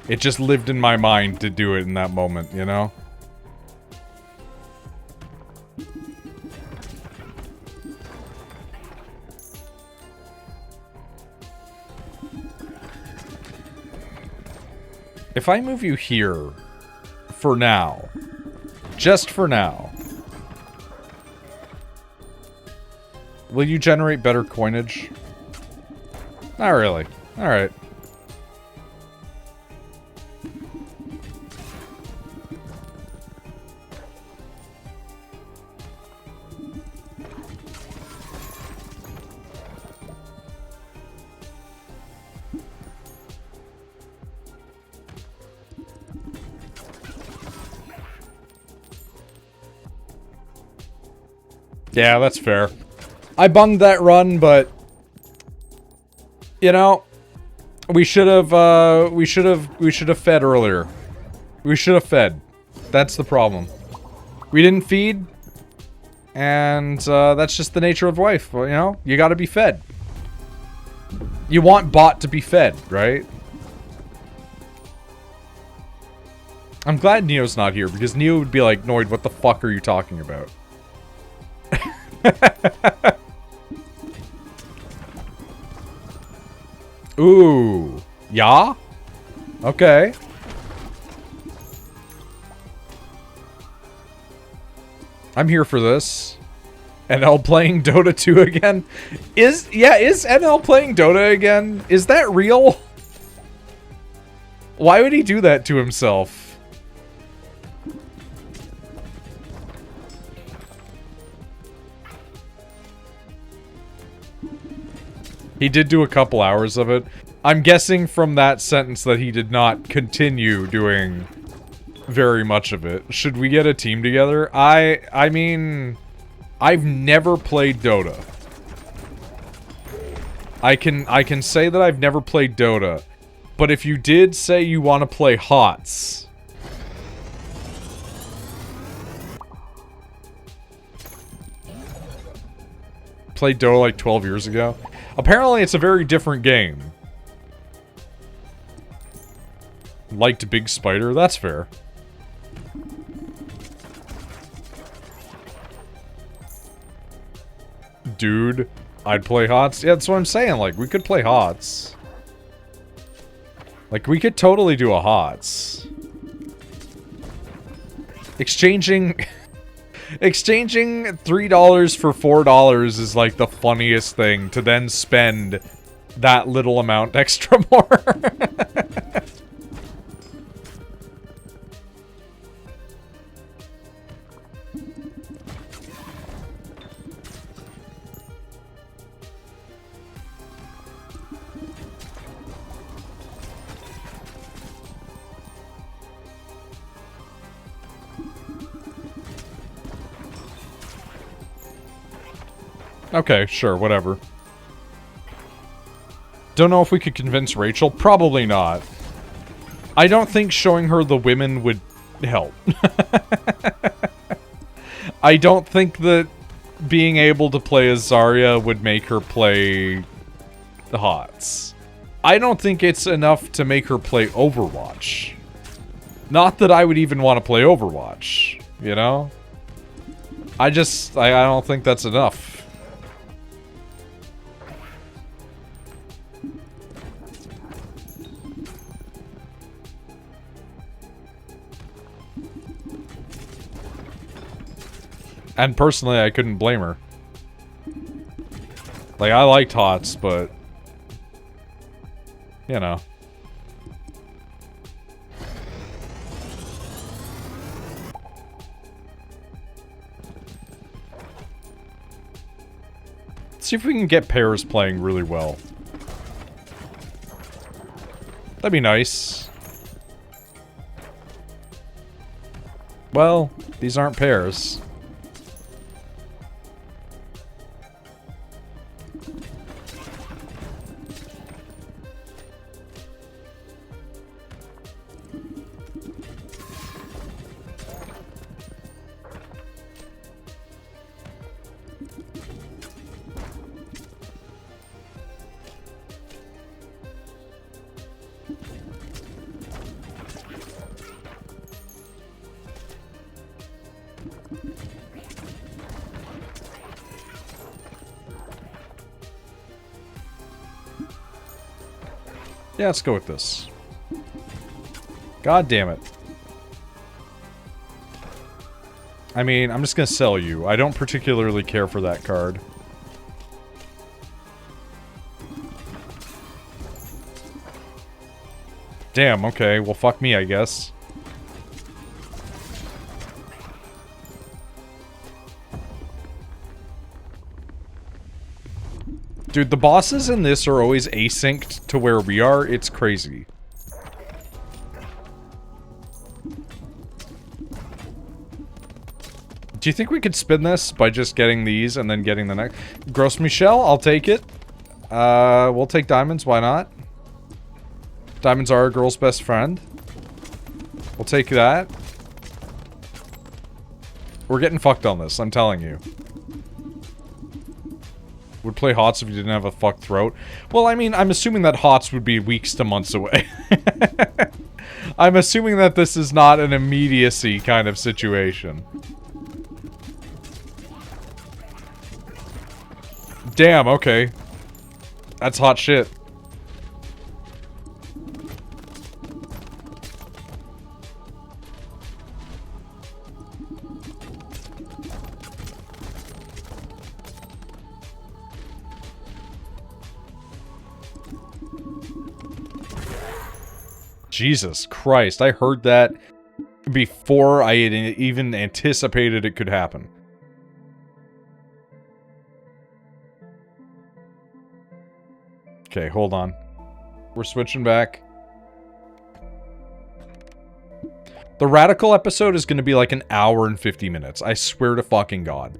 it just lived in my mind to do it in that moment, you know? If I move you here, for now, just for now, will you generate better coinage? Not really. Alright. Yeah, that's fair. I bunged that run, but you know, we should have fed earlier. We should have fed. That's the problem. We didn't feed, and that's just the nature of life. Well, you know, you got to be fed. You want bot to be fed, right? I'm glad Neo's not here, because Neo would be like, Noid, what the fuck are you talking about? Ooh. Yeah? Okay. I'm here for this. NL playing Dota 2 again? Is NL playing Dota again? Is that real? Why would he do that to himself? He did do a couple hours of it. I'm guessing from that sentence that he did not continue doing very much of it. Should we get a team together? I mean, I've never played Dota. I can say that I've never played Dota. But if you did say you want to play HOTS... Played Dota like 12 years ago. Apparently it's a very different game. Liked Big Spider? That's fair. Dude, I'd play HOTS. Yeah, that's what I'm saying. Like, we could play HOTS. Like, we could totally do a HOTS. Exchanging $3 for $4 is like the funniest thing, to then spend that little amount extra more. Okay, sure, whatever. Don't know if we could convince Rachel. Probably not. I don't think showing her the women would help. I don't think that being able to play as Zarya would make her play the HOTS. I don't think it's enough to make her play Overwatch. Not that I would even want to play Overwatch, you know? I don't think that's enough. And personally, I couldn't blame her. Like, I liked HOTS, but... You know. Let's see if we can get pairs playing really well. That'd be nice. Well, these aren't pairs. Yeah, let's go with this. God damn it. I mean, I'm just gonna sell you. I don't particularly care for that card. Damn, okay. Well, fuck me, I guess. Dude, the bosses in this are always asynced to where we are. It's crazy. Do you think we could spin this by just getting these and then getting the next? Gross Michelle, I'll take it. We'll take diamonds, why not? Diamonds are a girl's best friend. We'll take that. We're getting fucked on this, I'm telling you. Would play HOTS if you didn't have a fucked throat. Well, I mean, I'm assuming that HOTS would be weeks to months away. I'm assuming that this is not an immediacy kind of situation. Damn, okay. That's hot shit. Jesus Christ, I heard that before I had even anticipated it could happen. Okay, hold on. We're switching back. The Radical episode is going to be like an hour and 50 minutes. I swear to fucking God.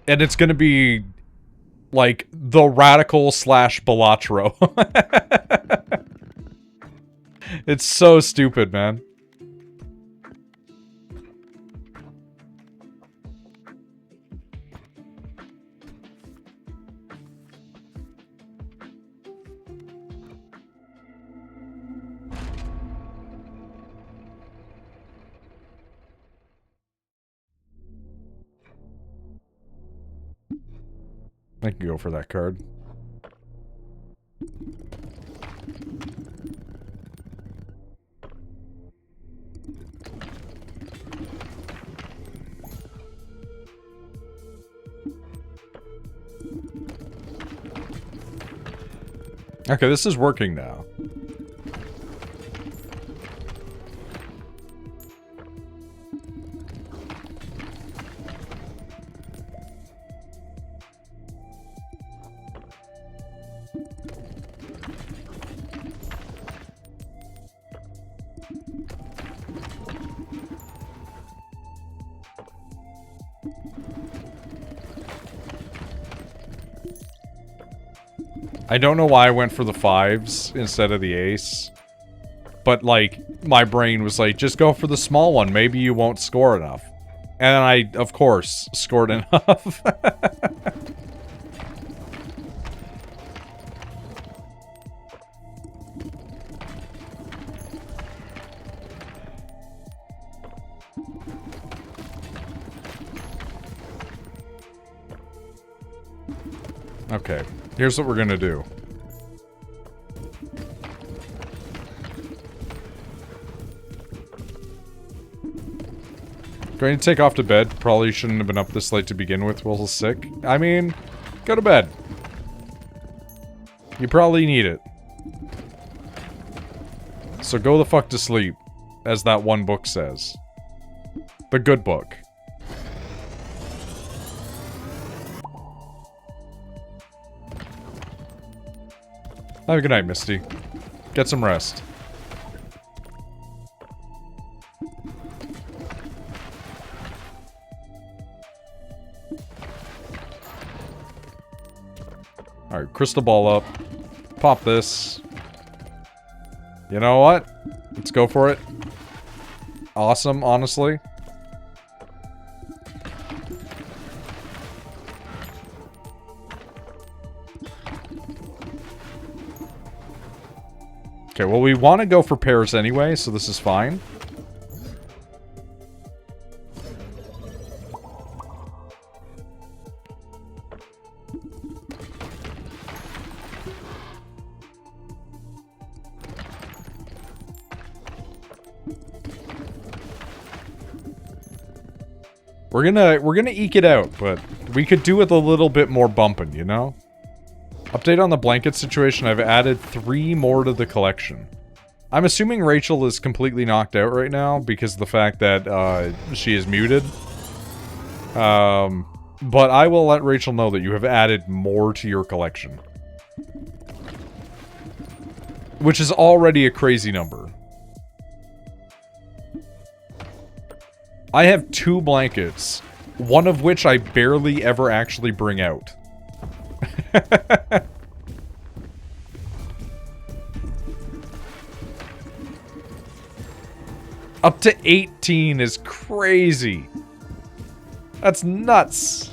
And it's going to be like the Radical / Balatro. It's so stupid, man. I can go for that card. Okay, this is working now. I don't know why I went for the 5s instead of the ace. But, like, my brain was like, just go for the small one. Maybe you won't score enough. And I, of course, scored enough. Okay, here's what we're gonna do. Going to take off to bed. Probably shouldn't have been up this late to begin with while he's sick. I mean, go to bed. You probably need it. So go the fuck to sleep, as that one book says. The good book. Have a good night, Misty. Get some rest. Alright, crystal ball up. Pop this. You know what? Let's go for it. Awesome, honestly. Okay, well, we want to go for pairs anyway, so this is fine. We're gonna eke it out, but we could do with a little bit more bumping, you know? Update on the blanket situation. I've added 3 more to the collection. I'm assuming Rachel is completely knocked out right now because of the fact that she is muted. But I will let Rachel know that you have added more to your collection. Which is already a crazy number. I have 2 blankets, one of which I barely ever actually bring out. Up to 18 is crazy. That's nuts.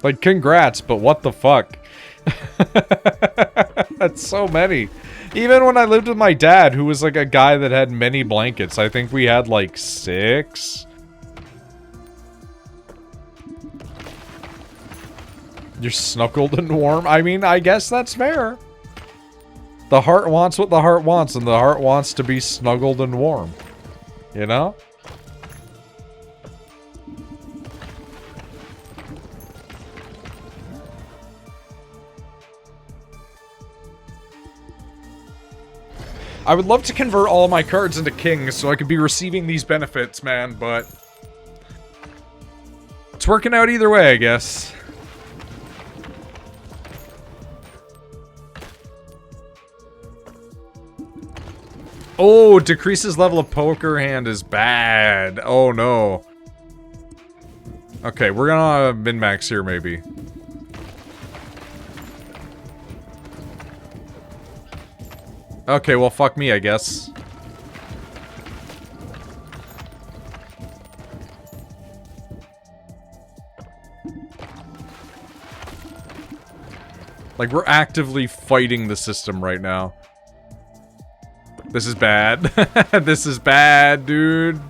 Like, congrats, but what the fuck? That's so many. Even when I lived with my dad, who was like a guy that had many blankets, I think we had like 6. You're snuggled and warm? I mean, I guess that's fair. The heart wants what the heart wants, and the heart wants to be snuggled and warm. You know? I would love to convert all of my cards into kings so I could be receiving these benefits, man, but... it's working out either way, I guess. Oh, decreases level of poker hand is bad. Oh, no. Okay, we're gonna min-max here, maybe. Okay, well, fuck me, I guess. Like, we're actively fighting the system right now. This is bad. This is bad, dude.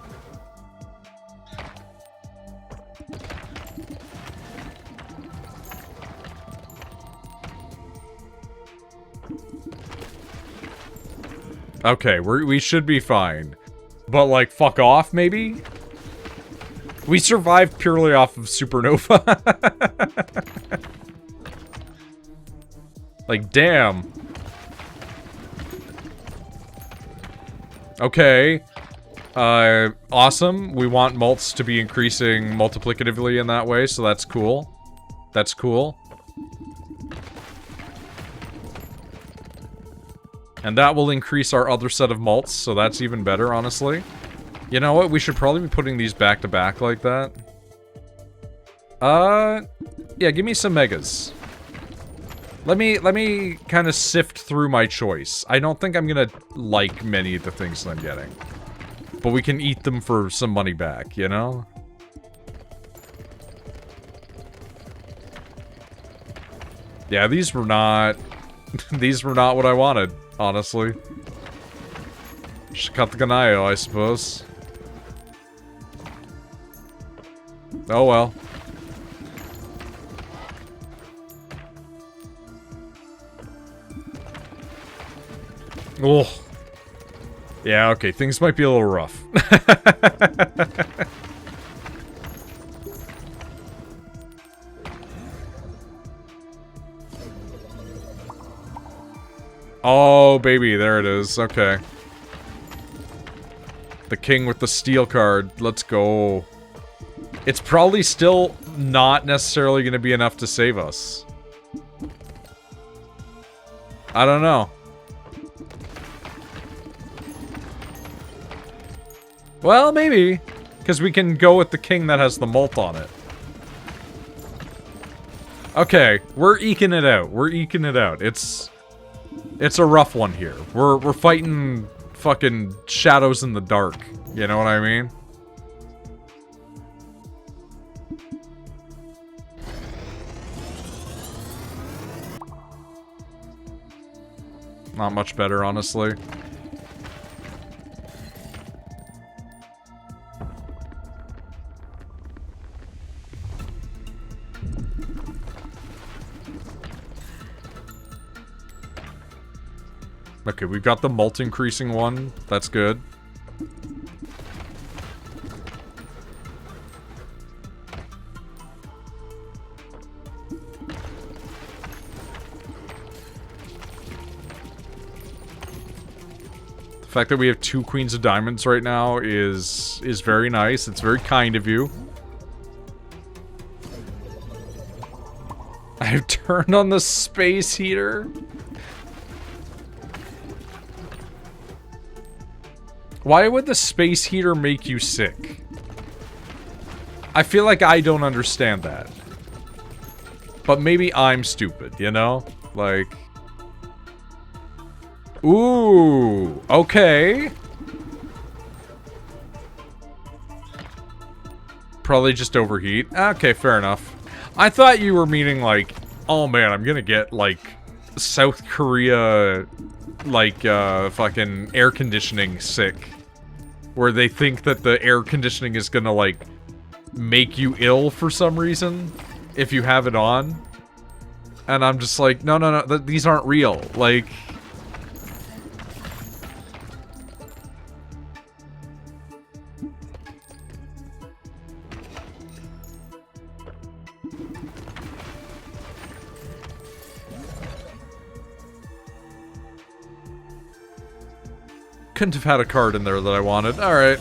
Okay, we should be fine. But, like, fuck off, maybe? We survived purely off of Supernova. Like, damn. Okay. Awesome. We want mults to be increasing multiplicatively in that way, so that's cool. That's cool. And that will increase our other set of mults, so that's even better, honestly. You know what? We should probably be putting these back to back like that. Yeah, give me some megas. Let me kind of sift through my choice. I don't think I'm gonna like many of the things that I'm getting. But we can eat them for some money back, you know? Yeah, these were not... these were not what I wanted, honestly. Should cut the Ganayo, I suppose. Oh well. Oh. Yeah, okay, things might be a little rough. Oh, baby, there it is. Okay. The king with the steel card. Let's go. It's probably still not necessarily going to be enough to save us. I don't know. Well, maybe. Because we can go with the king that has the mult on it. Okay, we're eking it out. We're eking it out. It's a rough one here. We're fighting fucking shadows in the dark. You know what I mean? Not much better, honestly. Okay, we've got the mult increasing one. That's good. The fact that we have 2 queens of diamonds right now is very nice. It's very kind of you. I've turned on the space heater. Why would the space heater make you sick? I feel like I don't understand that. But maybe I'm stupid, you know? Like... Ooh, okay. Probably just overheat. Okay, fair enough. I thought you were meaning like, oh man, I'm gonna get like South Korea, like fucking air conditioning sick. Where they think that the air conditioning is gonna like make you ill for some reason if you have it on. And I'm just like, no, no, no, these aren't real. Like... Couldn't have had a card in there that I wanted. Alright.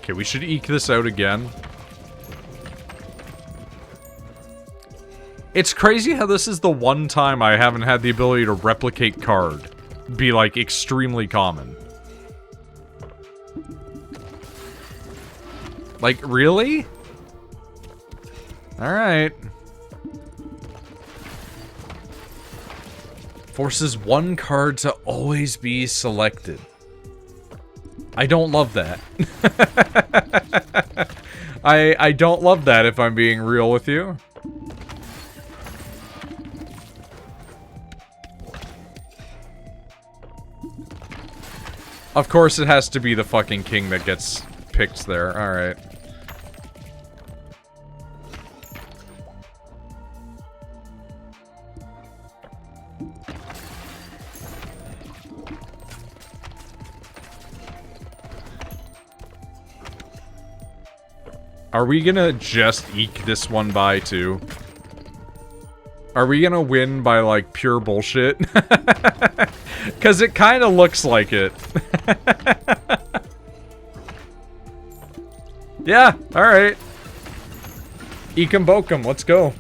Okay, we should eke this out again. It's crazy how this is the one time I haven't had the ability to replicate card. Be, like, extremely common. Like, really? Alright. Forces one card to always be selected. I don't love that. I don't love that, if I'm being real with you. Of course it has to be the fucking king that gets picked there. Alright. Are we gonna just eke this one by, too? Are we gonna win by, like, pure bullshit? Because it kind of looks like it. Yeah, alright. Eke 'em, boke 'em, let's go.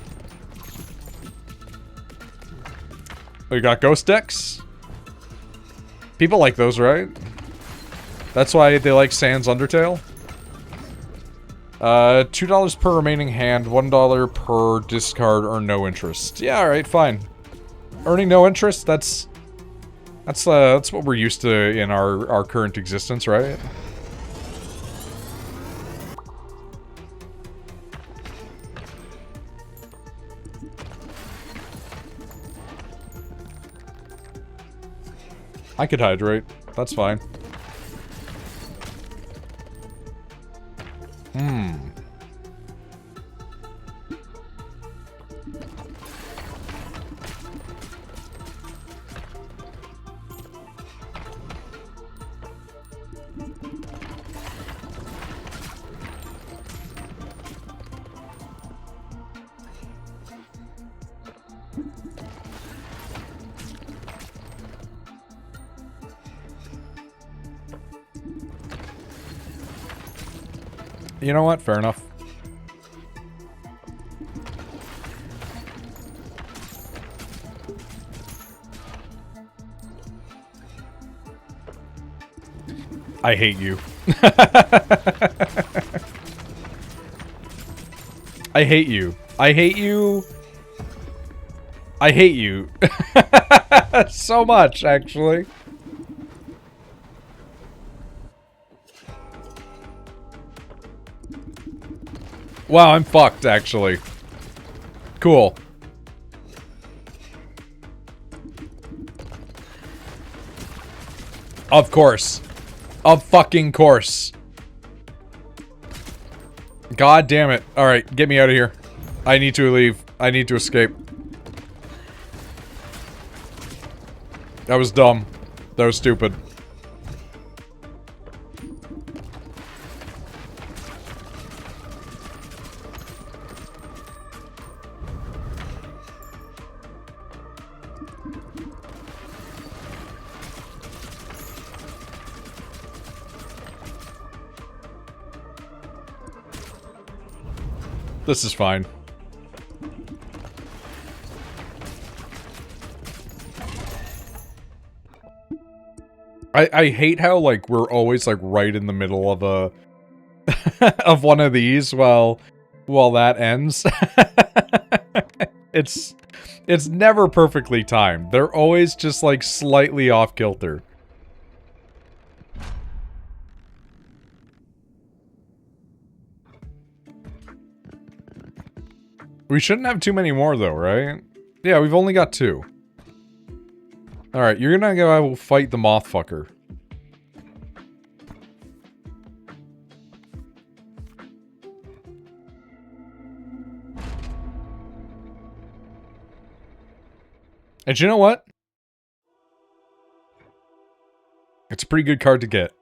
We got ghost decks. People like those, right? That's why they like Sans Undertale. $2 per remaining hand, $1 per discard, earn no interest. Yeah, alright, fine. Earning no interest, that's what we're used to in our current existence, right? I could hydrate. That's fine. You know what? Fair enough. I hate you. I hate you. I hate you. I hate you. So much, actually. Wow, I'm fucked, actually. Cool. Of course. Of fucking course. God damn it. Alright, get me out of here. I need to leave. I need to escape. That was dumb. That was stupid. This is fine. I hate how, like, we're always, like, right in the middle of a... of one of these while that ends. It's never perfectly timed. They're always just, like, slightly off kilter. We shouldn't have too many more, though, right? Yeah, we've only got 2. Alright, you're gonna go fight the moth fucker. And you know what? It's a pretty good card to get.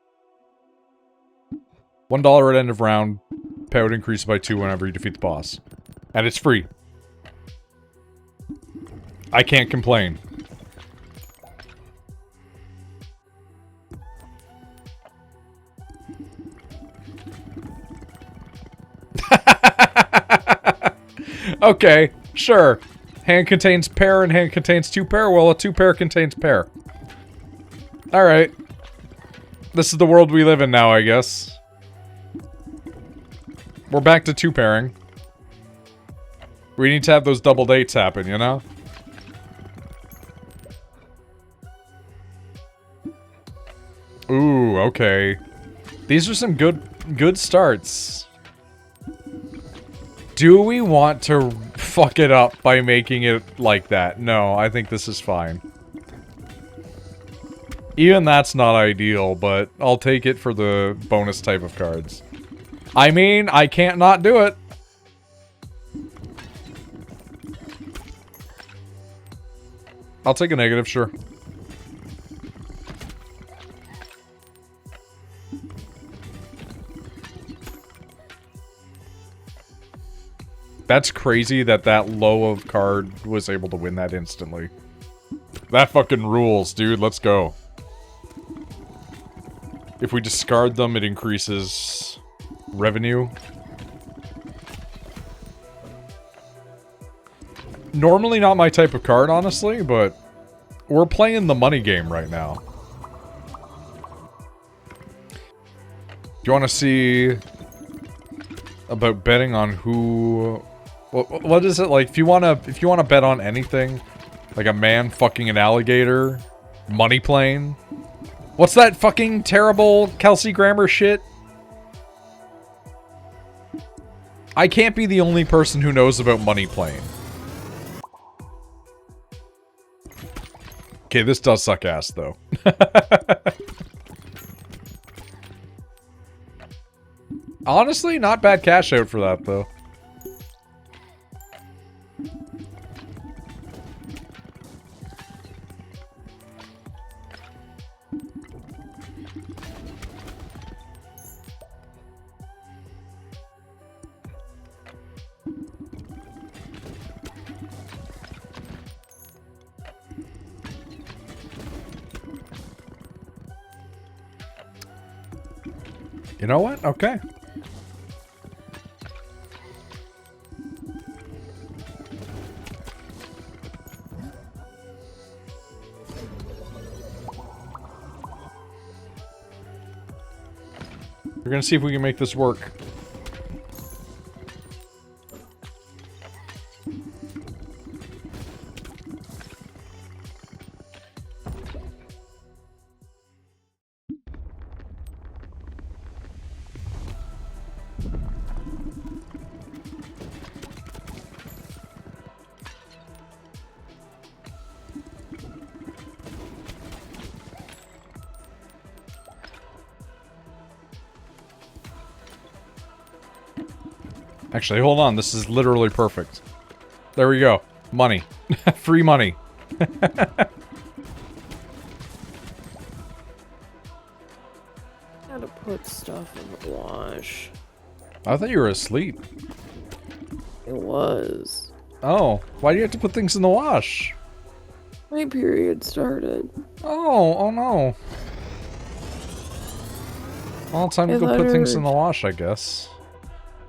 $1 at end of round. Payout increases by 2 whenever you defeat the boss. And it's free. I can't complain. Okay, sure. Hand contains pair and hand contains 2 pair. Well, a 2 pair contains pair. Alright. This is the world we live in now, I guess. We're back to 2 pairing. We need to have those double dates happen, you know? Ooh, okay. These are some good starts. Do we want to fuck it up by making it like that? No, I think this is fine. Even that's not ideal, but I'll take it for the bonus type of cards. I mean, I can't not do it. I'll take a negative, sure. That's crazy that that low of card was able to win that instantly. That fucking rules, dude. Let's go. If we discard them, it increases revenue. Normally not my type of card, honestly, but we're playing the money game right now. Do you want to see about betting on who? What is it like? If you wanna bet on anything, like a man fucking an alligator, money plane. What's that fucking terrible Kelsey Grammer shit? I can't be the only person who knows about money plane. Okay, this does suck ass though. Honestly, not bad cash out for that though. You know what? Okay. We're gonna see if we can make this work. Actually, hold on. This is literally perfect. There we go. Money. Free money. How to put stuff in the wash. I thought you were asleep. It was. Oh, why do you have to put things in the wash? My period started. Oh no. Well, time to go put things in the wash, I guess.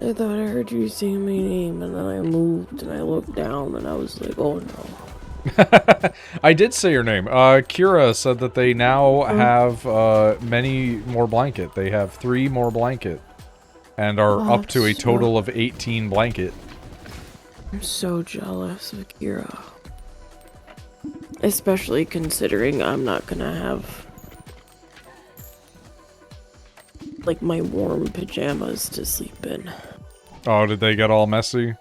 I thought I heard you say my name, and then I moved, and I looked down, and I was like, oh no. I did say your name. Kira said that they now have many more blanket. They have 3 more blanket. And are up to a total of 18 blanket. I'm so jealous of Kira. Especially considering I'm not gonna have like my warm pajamas to sleep in. Oh, did they get all messy?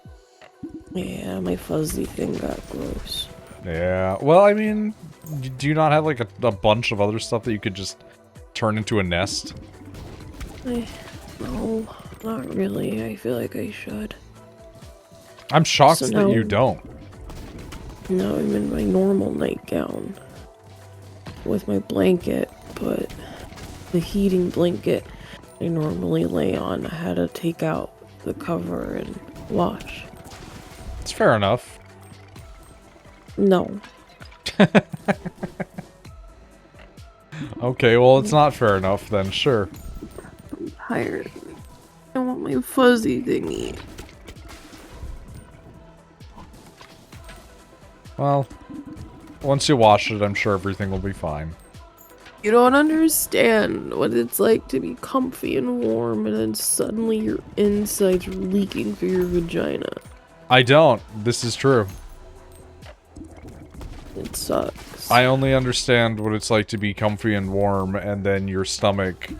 Yeah, my fuzzy thing got gross. Yeah, well, I mean, do you not have like a bunch of other stuff that you could just turn into a nest? No, not really. I feel like I should. I'm shocked So that you don't. Now I'm in my normal nightgown with my blanket, but the heating blanket I normally lay on, I had to take out the cover and wash. It's fair enough. No. Okay, well, it's not fair enough then, sure. I'm tired. I want my fuzzy thingy. Well, once you wash it, I'm sure everything will be fine. You don't understand what it's like to be comfy and warm and then suddenly your insides are leaking through your vagina. I don't. This is true. It sucks. I only understand what it's like to be comfy and warm, and then your stomach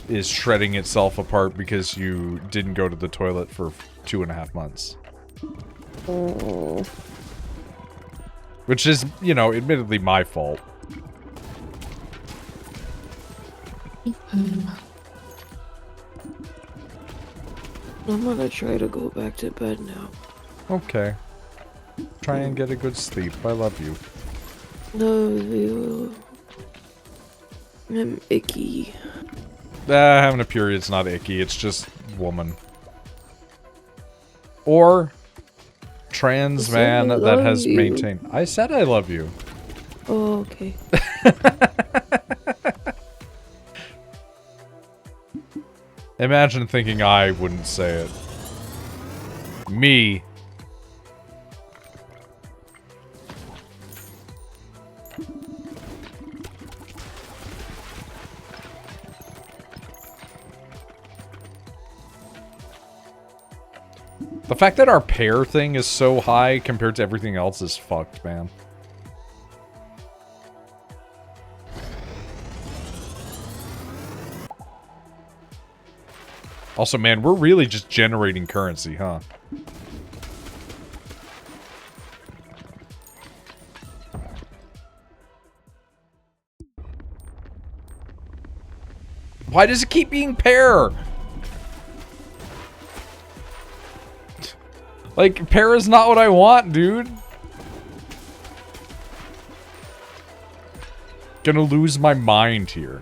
is shredding itself apart because you didn't go to the toilet for 2.5 months. Oh. Which is, you know, admittedly my fault. I'm gonna try to go back to bed now. Okay. Try and get a good sleep. I love you. Love you. I'm icky. Having a period's not icky. It's just woman. Or trans man that has maintained. I said I love you. Oh, okay. Imagine thinking I wouldn't say it. Me. The fact that our pair thing is so high compared to everything else is fucked, man. Also, man, we're really just generating currency, huh? Why does it keep being pair? Like, pair is not what I want, dude. Gonna lose my mind here.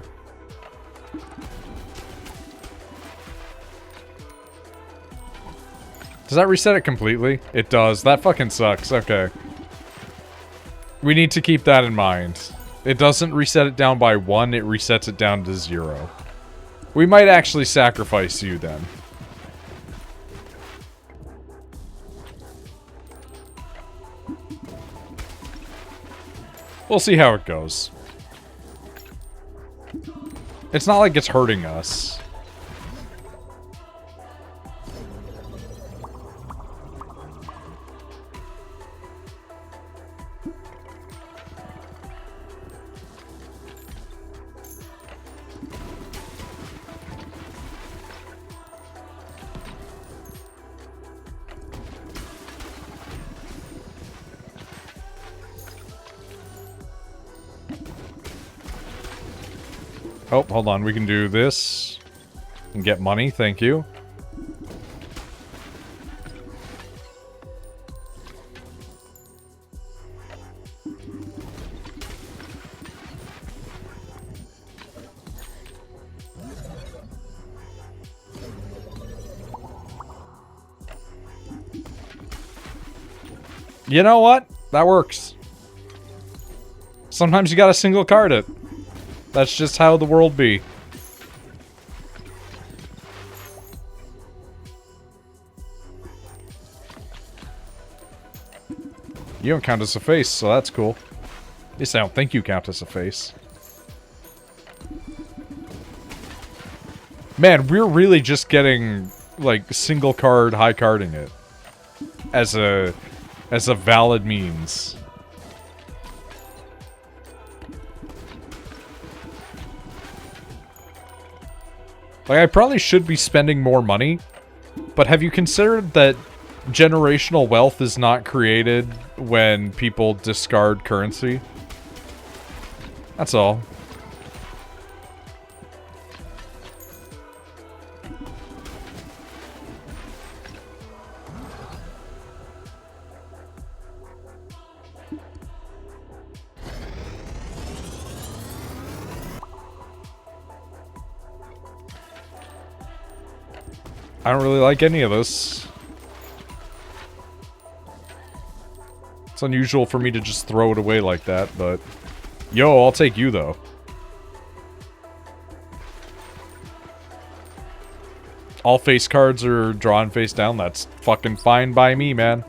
Does that reset it completely? It does. That fucking sucks. Okay. We need to keep that in mind. It doesn't reset it down by 1, it resets it down to 0. We might actually sacrifice you then. We'll see how it goes. It's not like it's hurting us. Oh, hold on. We can do this and get money. Thank you. You know what? That works. Sometimes you gotta single card it. That's just how the world be. You don't count as a face, so that's cool. At least I don't think you count as a face. Man, we're really just getting, like, single card, high carding it. As a valid means. Like, I probably should be spending more money, but have you considered that generational wealth is not created when people discard currency. That's all. I don't really like any of this. It's unusual for me to just throw it away like that, but... Yo, I'll take you, though. All face cards are drawn face down. That's fucking fine by me, man.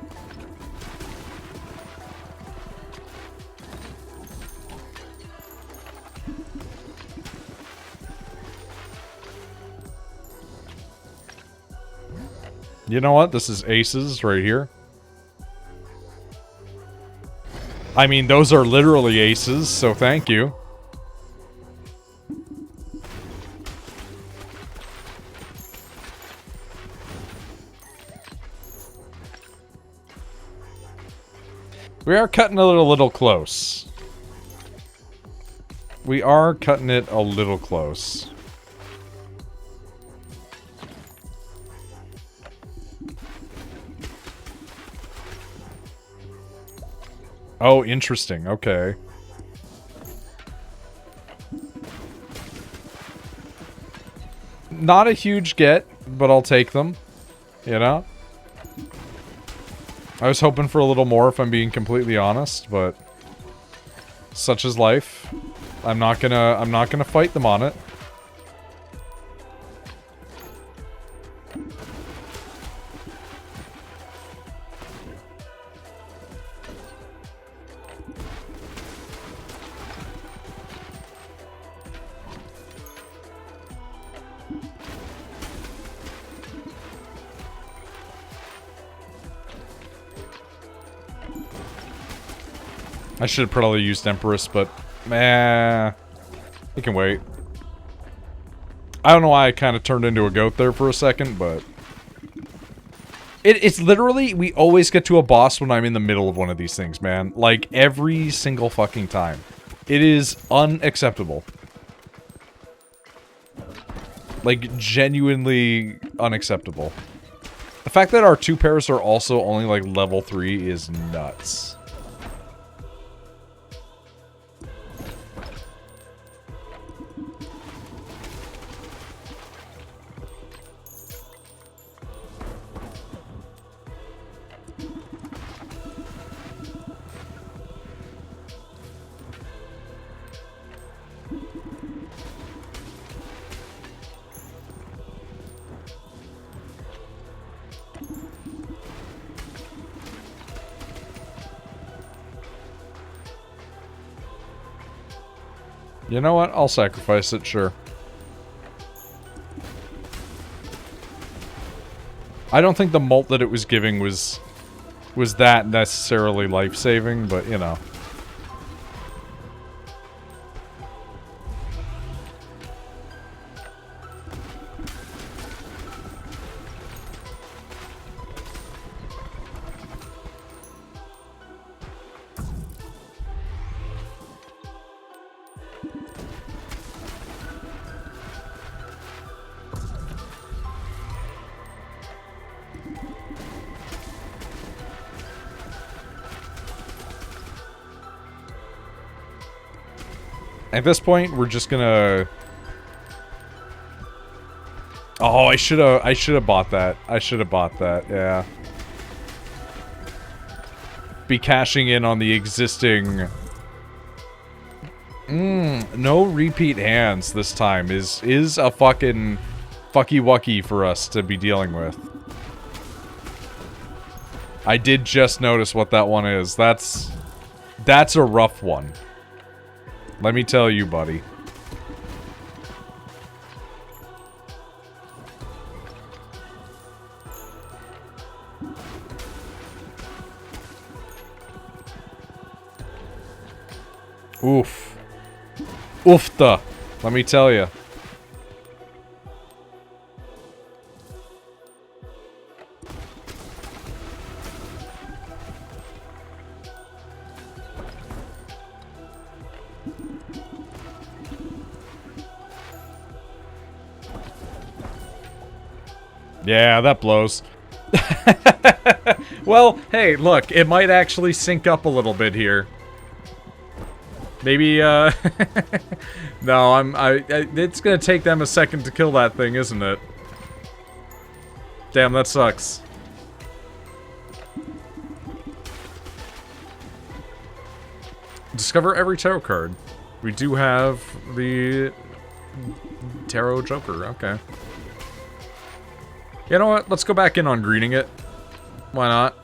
You know what? This is aces right here. I mean, those are literally aces, so thank you. We are cutting it a little close. We are cutting it a little close. Oh, interesting. Okay. Not a huge get, but I'll take them. You know? I was hoping for a little more, if I'm being completely honest, but such is life. I'm not gonna fight them on it. I should have probably used Empress, but meh, it can wait. I don't know why I kind of turned into a goat there for a second, but it's literally, we always get to a boss when I'm in the middle of one of these things, man. Like, every single fucking time. It is unacceptable. Like, genuinely unacceptable. The fact that our 2 pairs are also only, like, level 3 is nuts. You know what? I'll sacrifice it, sure. I don't think the mult that it was giving was that necessarily life-saving, but, you know. At this point, we're just gonna... Oh, I should have bought that. I should have bought that, yeah. Be cashing in on the existing... no repeat hands this time is a fucking fucky-wucky for us to be dealing with. I did just notice what that one is. That's a rough one. Let me tell you, buddy. Oof. Oofta. Let me tell you. Yeah, that blows. Well, hey, look, it might actually sync up a little bit here. Maybe, no, it's gonna take them a second to kill that thing, isn't it? Damn, that sucks. Discover every tarot card. We do have the Tarot Joker, okay. You know what? Let's go back in on greeting it. Why not?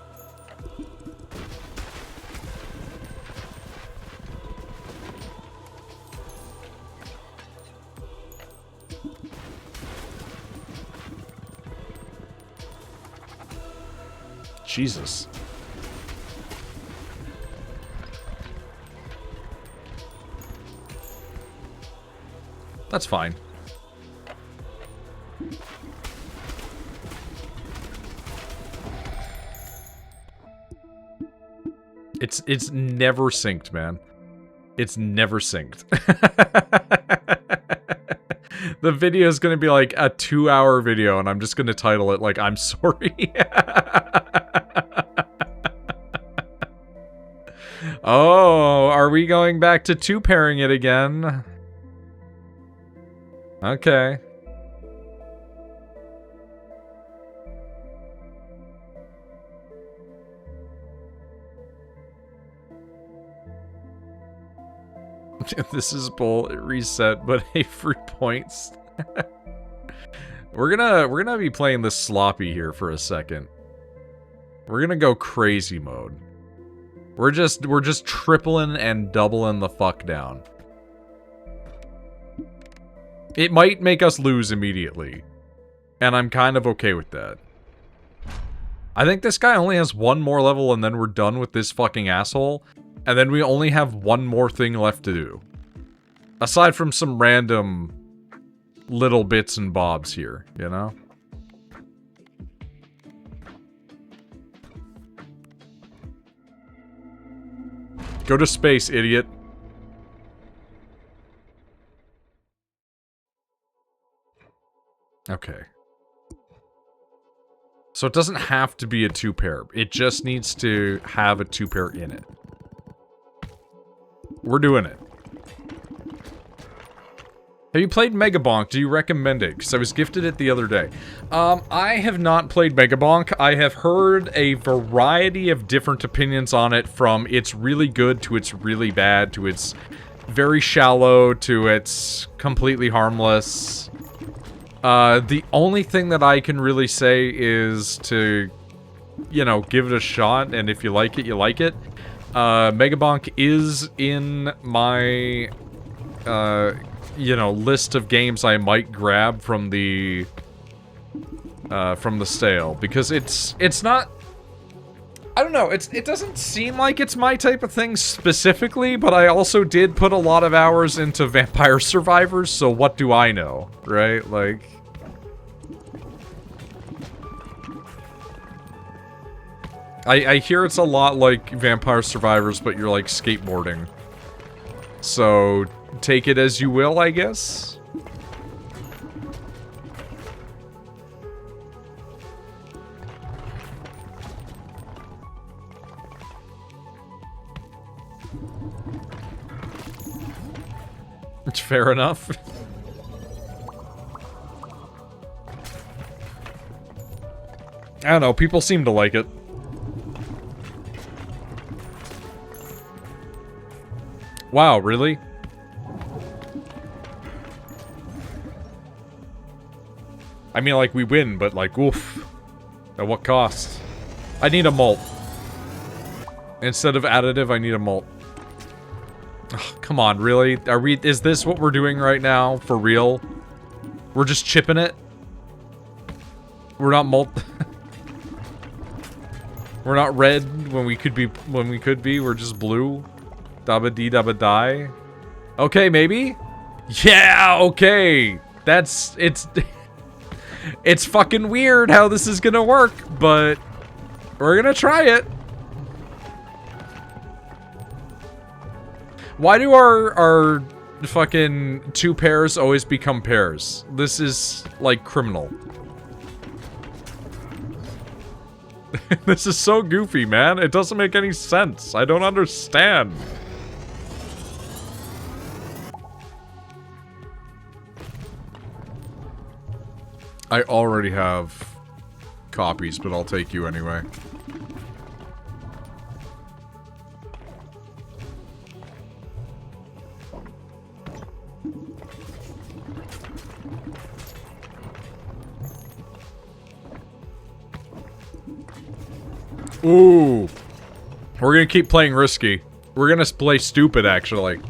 Jesus. That's fine. It's never synced, man. It's never synced. The video is gonna be like a 2-hour video, and I'm just gonna title it like, I'm sorry. Oh, are we going back to 2-pairing it again? Okay. This is bull reset, but hey, free points. We're gonna be playing this sloppy here for a second. We're gonna go crazy mode. We're just tripling and doubling the fuck down. It might make us lose immediately, and I'm kind of okay with that. I think this guy only has one more level, and then we're done with this fucking asshole. And then we only have one more thing left to do. Aside from some random little bits and bobs here, you know? Go to space, idiot. Okay. So it doesn't have to be a 2-pair. It just needs to have a 2-pair in it. We're doing it. Have you played Megabonk? Do you recommend it? Because I was gifted it the other day. I have not played Megabonk. I have heard a variety of different opinions on it, from it's really good to it's really bad to it's very shallow to it's completely harmless. The only thing that I can really say is to, you know, give it a shot, and if you like it, you like it. Megabonk is in my, you know, list of games I might grab from the sale, because it's not, I don't know, it doesn't seem like it's my type of thing specifically, but I also did put a lot of hours into Vampire Survivors, so what do I know, right? Like, I hear it's a lot like Vampire Survivors, but you're like skateboarding. So, take it as you will, I guess? It's fair enough. I don't know, people seem to like it. Wow, really? I mean, like, we win, but, like, oof. At what cost? I need a malt. Instead of additive, I need a malt. Oh, come on, really? Is this what we're doing right now? For real? We're just chipping it? We're not malt... We're not red when we could be, we're just blue? Dabba dee dabba die. Okay, maybe? Yeah, okay. It's fucking weird how this is gonna work, but we're gonna try it. Why do our fucking 2 pairs always become pairs? This is, like, criminal. This is so goofy, man. It doesn't make any sense. I don't understand. I already have copies, but I'll take you anyway. Ooh. We're gonna keep playing risky. We're gonna play stupid, actually.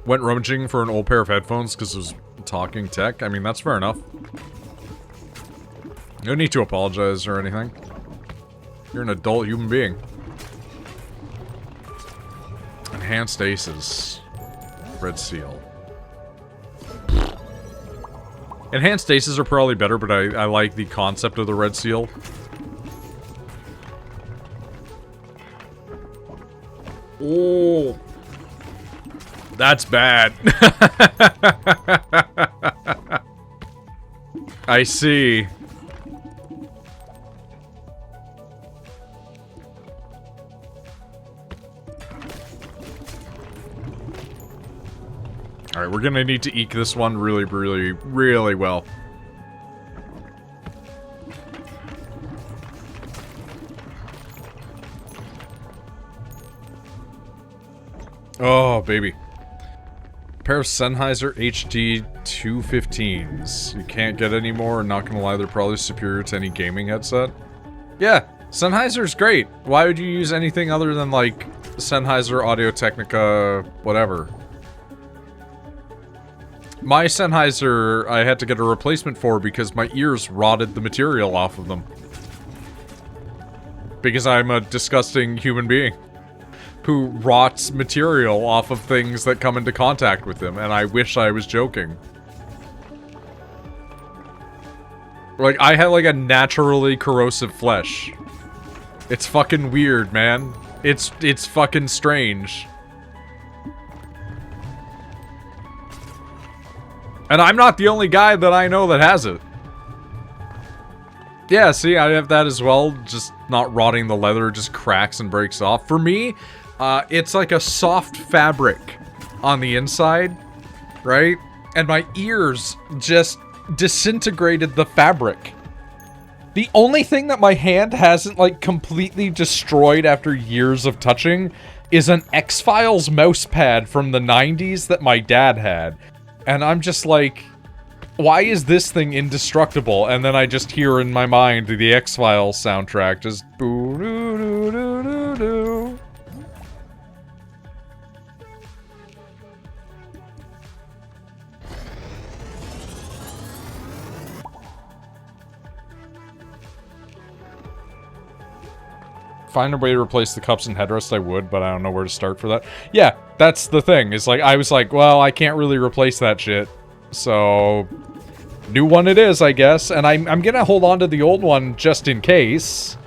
Went rummaging for an old pair of headphones because it was talking tech. I mean, that's fair enough. No need to apologize or anything. You're an adult human being. Enhanced aces. Red seal. Enhanced aces are probably better, but I like the concept of the red seal. Oh. That's bad. I see. Alright, we're gonna need to eke this one really, really, really well. Oh, baby. Pair of Sennheiser HD 215s. You can't get any more, and not gonna lie, they're probably superior to any gaming headset. Yeah, Sennheiser's great. Why would you use anything other than, like, Sennheiser Audio-Technica whatever? My Sennheiser, I had to get a replacement for because my ears rotted the material off of them. Because I'm a disgusting human being who rots material off of things that come into contact with them, and I wish I was joking. Like, I had, like, a naturally corrosive flesh. It's fucking weird, man. It's fucking strange. And I'm not the only guy that I know that has it. Yeah, see, I have that as well, just not rotting the leather, just cracks and breaks off. For me, it's like a soft fabric on the inside, right? And my ears just disintegrated the fabric. The only thing that my hand hasn't, like, completely destroyed after years of touching is an X-Files mouse pad from the 90s that my dad had. And I'm just like, why is this thing indestructible? And then I just hear in my mind the X-Files soundtrack just boo-doo-doo-doo-doo-doo. Find a way to replace the cups and headrest, I would, but I don't know where to start for that. Yeah, that's the thing. It's like, I was like, well, I can't really replace that shit. So, new one it is, I guess. And I'm gonna hold on to the old one just in case.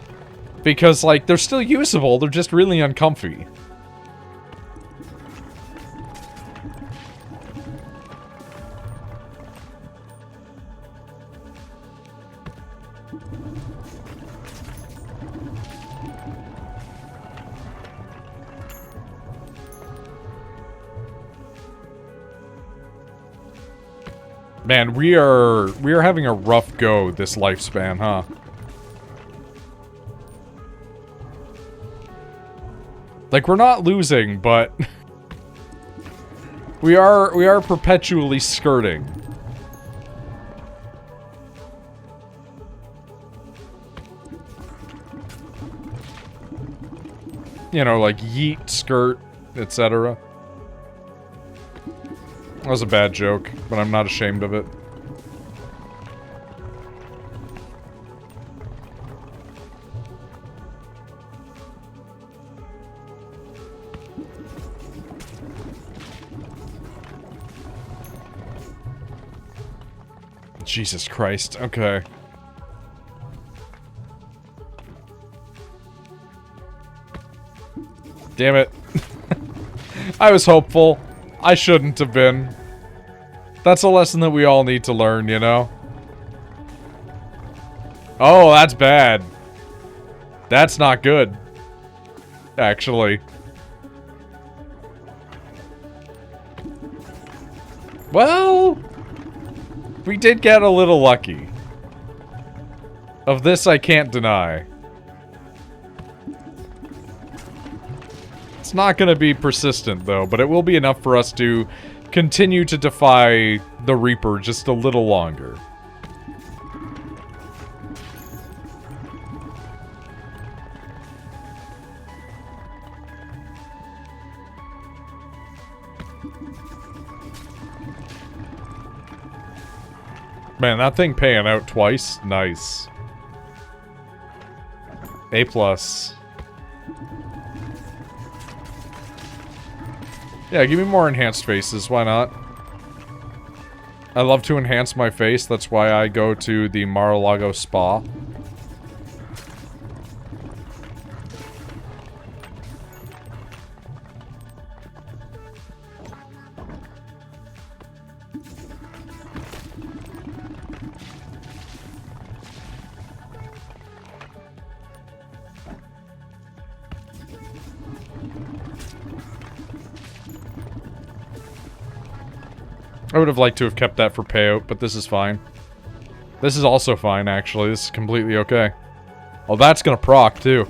Because, like, they're still usable. They're just really uncomfy. Man, we are having a rough go this lifespan, huh? Like, we're not losing, but we are perpetually skirting. You know, like yeet, skirt, etc. That was a bad joke, but I'm not ashamed of it. Jesus Christ, okay. Damn it. I was hopeful. I shouldn't have been. That's a lesson that we all need to learn, you know? Oh, that's bad. That's not good. Actually. Well, we did get a little lucky. Of this, I can't deny. It's not going to be persistent, though, but it will be enough for us to continue to defy the Reaper just a little longer. Man, that thing paying out twice? Nice. A+. Yeah, give me more enhanced faces, why not? I love to enhance my face, that's why I go to the Mar-a-Lago spa. I would have liked to have kept that for payout, but this is fine. This is also fine, actually. This is completely okay. Oh, that's gonna proc, too.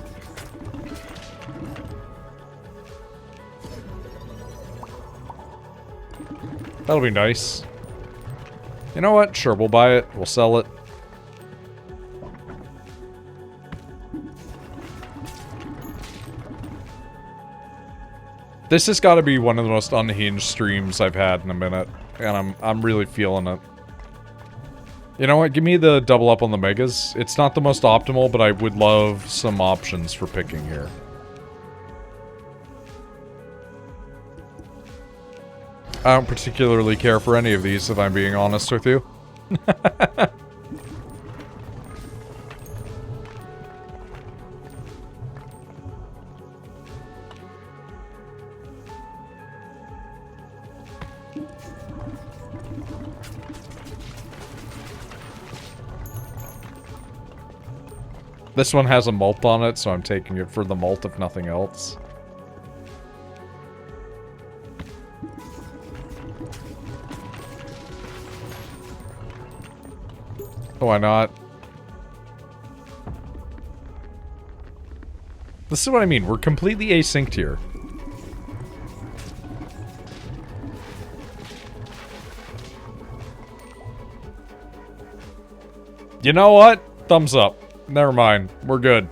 That'll be nice. You know what? Sure, we'll buy it. We'll sell it. This has got to be one of the most unhinged streams I've had in a minute. And I'm really feeling it. You know what? Give me the double up on the megas. It's not the most optimal, but I would love some options for picking here. I don't particularly care for any of these, if I'm being honest with you. This one has a mult on it, so I'm taking it for the mult if nothing else. Why not? This is what I mean. We're completely asynced here. You know what? Thumbs up. Never mind. We're good.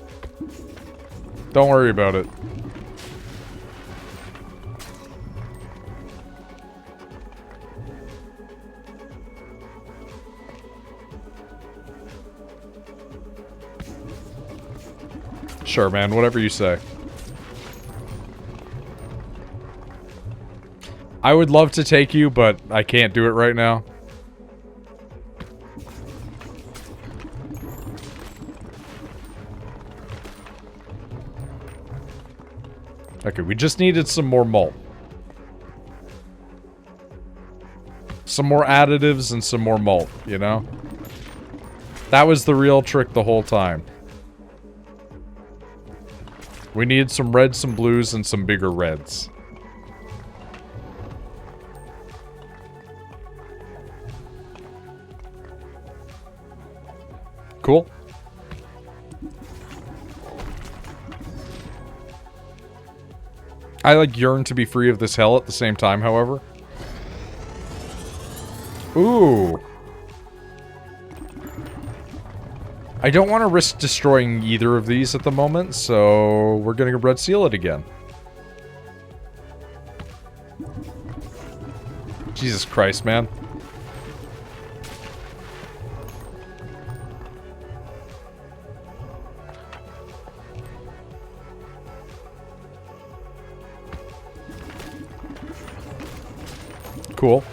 Don't worry about it. Sure, man. Whatever you say. I would love to take you, but I can't do it right now. Okay, we just needed some more malt. Some more additives and some more malt, you know? That was the real trick the whole time. We needed some reds, some blues, and some bigger reds. Cool. I, like, yearn to be free of this hell at the same time, however. Ooh. I don't want to risk destroying either of these at the moment, so we're going to red seal it again. Jesus Christ, man. Cool.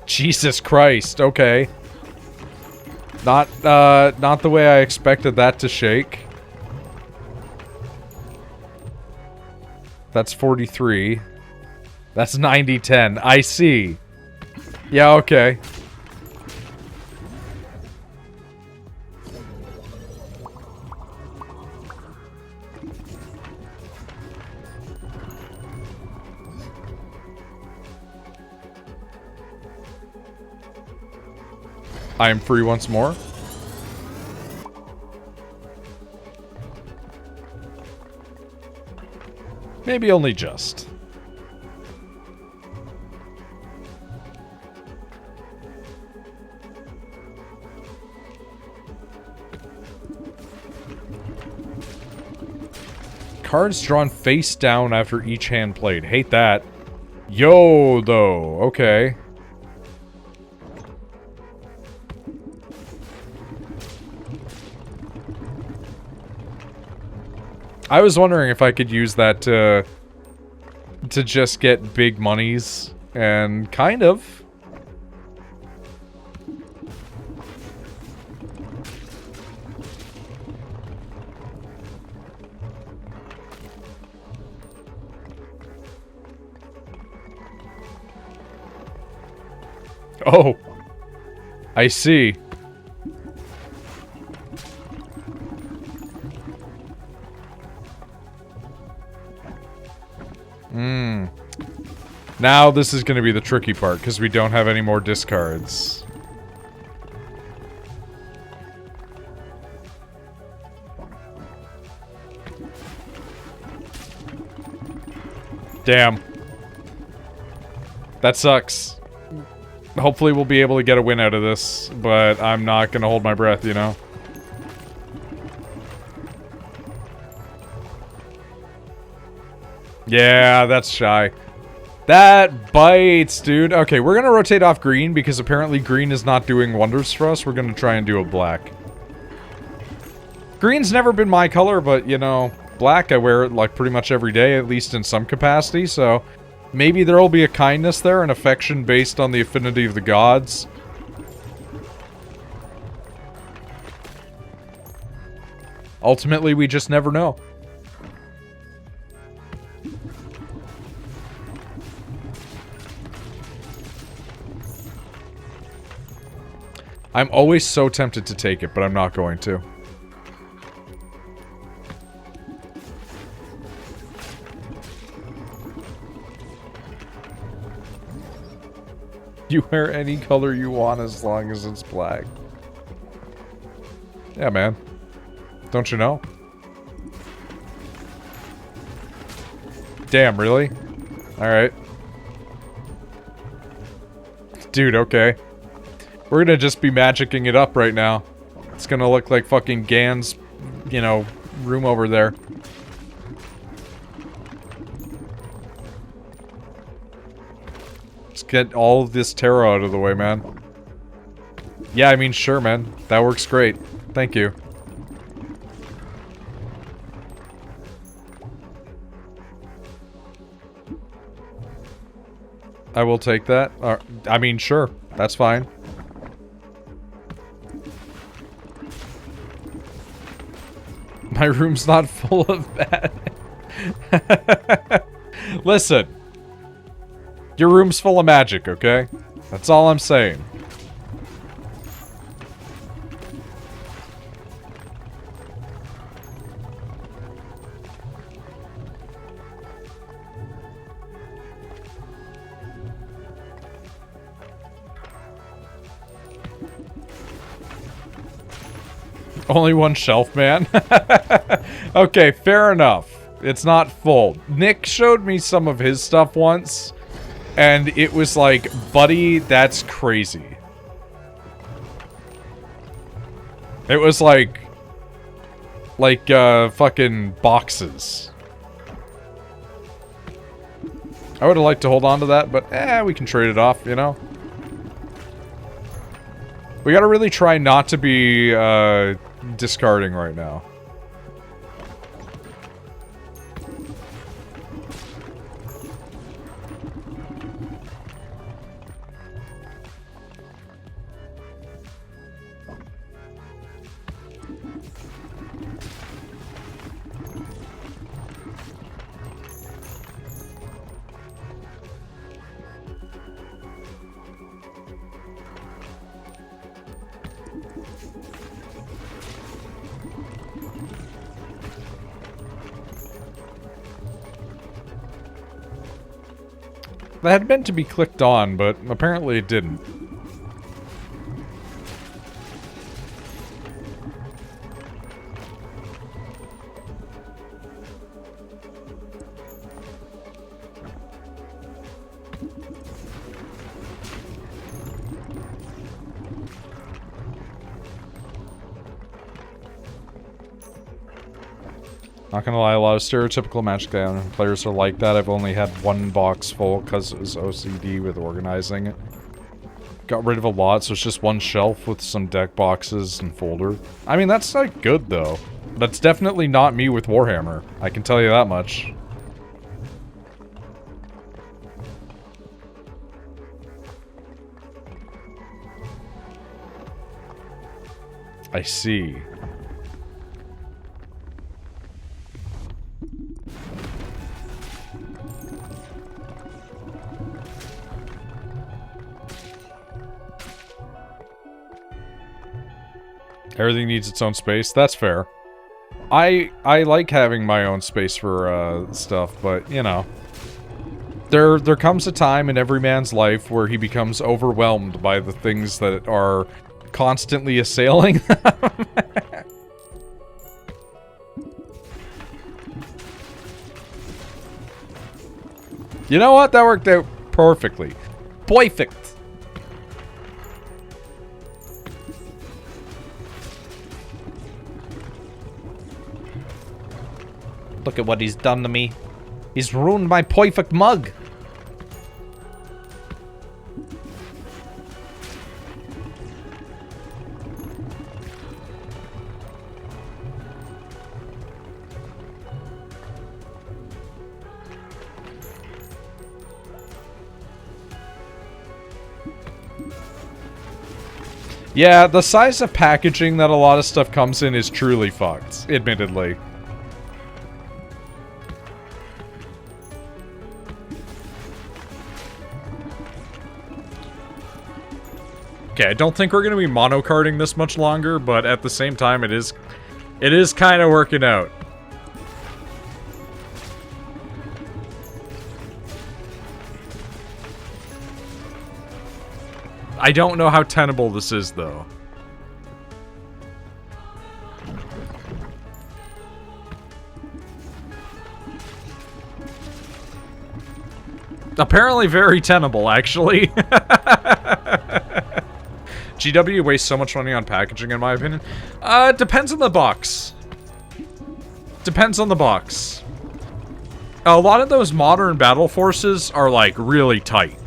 Jesus Christ, okay. Not the way I expected that to shake. That's 43. That's 90-10. I see. Yeah, okay. I am free once more. Maybe only just. Cards drawn face down after each hand played. Hate that. Yo, though. Okay. I was wondering if I could use that to just get big monies, and kind of. Oh, I see. Now this is going to be the tricky part, because we don't have any more discards. Damn. That sucks. Hopefully we'll be able to get a win out of this, but I'm not going to hold my breath, you know? Yeah, that's shy. That bites, dude. Okay, we're gonna rotate off green because apparently green is not doing wonders for us. We're gonna try and do a black. Green's never been my color, but, you know, black, I wear it, like, pretty much every day, at least in some capacity, so maybe there will be a kindness there, an affection based on the affinity of the gods. Ultimately, we just never know. I'm always so tempted to take it, but I'm not going to. You wear any color you want as long as it's black. Yeah, man. Don't you know? Damn, really? Alright. Dude, okay. We're gonna just be magicking it up right now. It's gonna look like fucking Gan's, you know, room over there. Let's get all of this tarot out of the way, man. Yeah, I mean, sure, man. That works great. Thank you. I will take that. I mean, sure. That's fine. My room's not full of bad. Listen. Your room's full of magic, okay? That's all I'm saying. Only one shelf, man. Okay, fair enough. It's not full. Nick showed me some of his stuff once, and it was like, buddy, that's crazy. It was like fucking boxes. I would have liked to hold on to that, but we can trade it off, you know? We gotta really try not to be, discarding right now. That had meant to be clicked on, but apparently it didn't. Not gonna lie, a lot of stereotypical Magic the Gathering players are like that. I've only had one box full because it was OCD with organizing it. Got rid of a lot, so it's just one shelf with some deck boxes and folder. I mean, that's like good though. That's definitely not me with Warhammer. I can tell you that much. I see. Everything needs its own space. That's fair. I like having my own space for stuff, but you know, there comes a time in every man's life where he becomes overwhelmed by the things that are constantly assailing them. You know what? That worked out perfectly. Perfect. Look at what he's done to me. He's ruined my perfect mug. Yeah, the size of packaging that a lot of stuff comes in is truly fucked, admittedly. Okay, I don't think we're going to be monocarding this much longer, but at the same time, it is kind of working out. I don't know how tenable this is, though. Apparently very tenable, actually. GW wastes so much money on packaging, in my opinion. Depends on the box. Depends on the box. A lot of those modern battle forces are, like, really tight.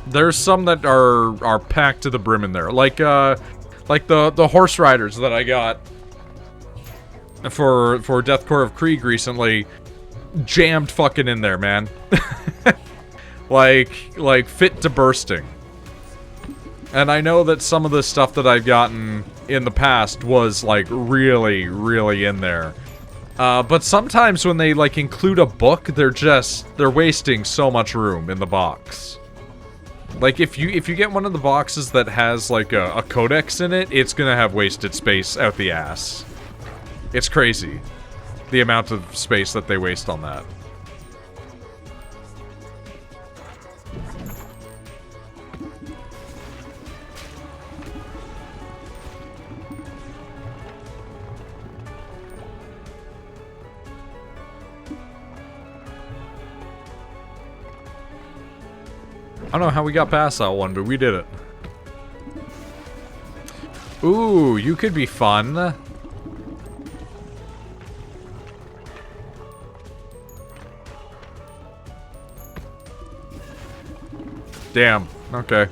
There's some that are packed to the brim in there. Like the horse riders that I got for Death Corps of Krieg recently. Jammed fucking in there, man. like fit to bursting. And I know that some of the stuff that I've gotten in the past was like really, really in there. But sometimes when they like include a book, they're wasting so much room in the box. Like if you get one of the boxes that has like a codex in it, it's gonna have wasted space out the ass. It's crazy, the amount of space that they waste on that. I don't know how we got past that one, but we did it. Ooh, you could be fun. Damn, okay.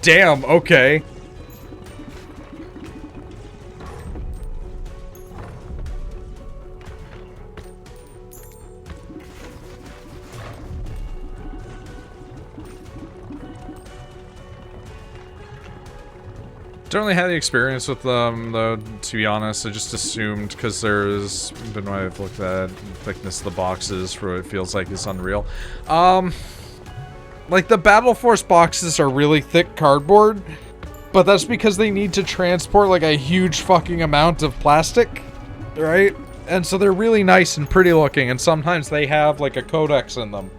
Damn, okay. Don't really have the experience with them, though, to be honest. I just assumed, because there's been what I've looked at, thickness of the boxes for what it feels like is unreal. Like, the Battle Force boxes are really thick cardboard, but that's because they need to transport, like, a huge fucking amount of plastic, right? And so they're really nice and pretty looking, and sometimes they have, like, a codex in them.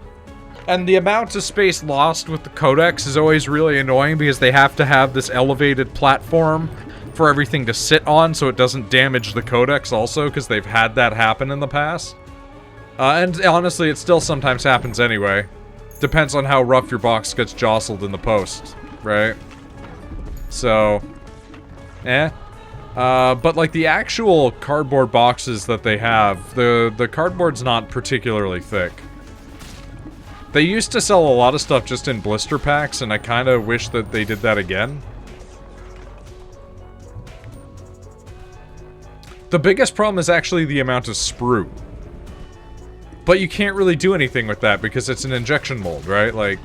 And the amount of space lost with the codex is always really annoying because they have to have this elevated platform for everything to sit on so it doesn't damage the codex also, because they've had that happen in the past. And honestly, it still sometimes happens anyway. Depends on how rough your box gets jostled in the post, right? So, but like the actual cardboard boxes that they have, the cardboard's not particularly thick. They used to sell a lot of stuff just in blister packs, and I kind of wish that they did that again. The biggest problem is actually the amount of sprue. But you can't really do anything with that because it's an injection mold, right? Like,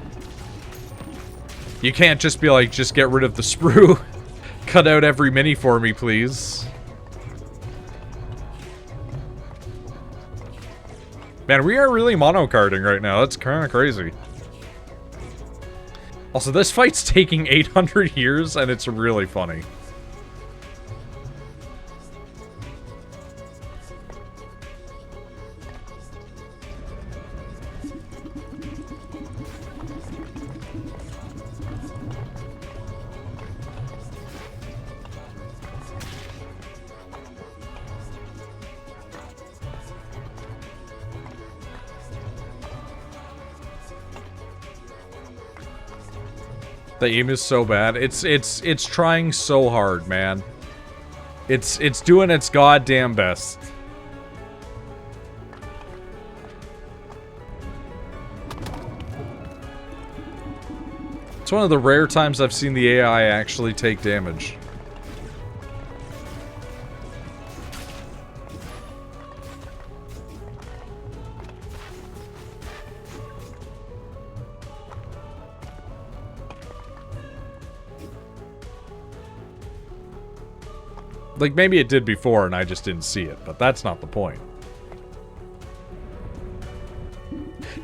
you can't just be like, just get rid of the sprue. Cut out every mini for me, please. Man, we are really monocarding right now. That's kind of crazy. Also, this fight's taking 800 years, and it's really funny. The aim is so bad. It's trying so hard, man. It's doing its goddamn best. It's one of the rare times I've seen the AI actually take damage. Like, maybe it did before and I just didn't see it, but that's not the point.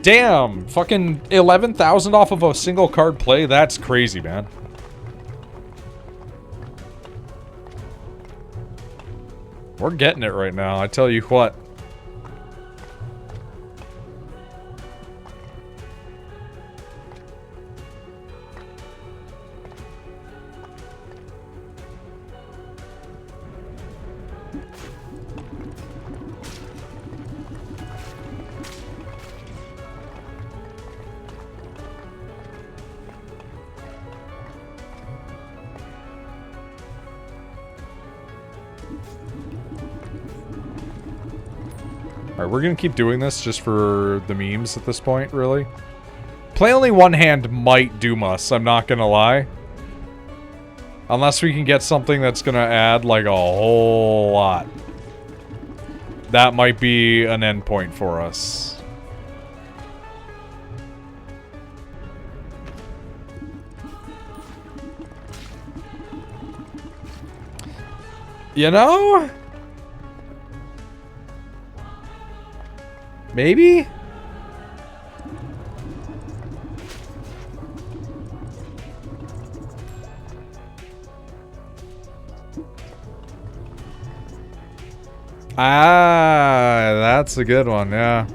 Damn! Fucking 11,000 off of a single card play? That's crazy, man. We're getting it right now, I tell you what. Alright, we're gonna keep doing this just for the memes at this point, really. Play only one hand might doom us, I'm not gonna lie. Unless we can get something that's gonna add, like, a whole lot. That might be an endpoint for us. You know? Maybe? Ah, that's a good one, yeah.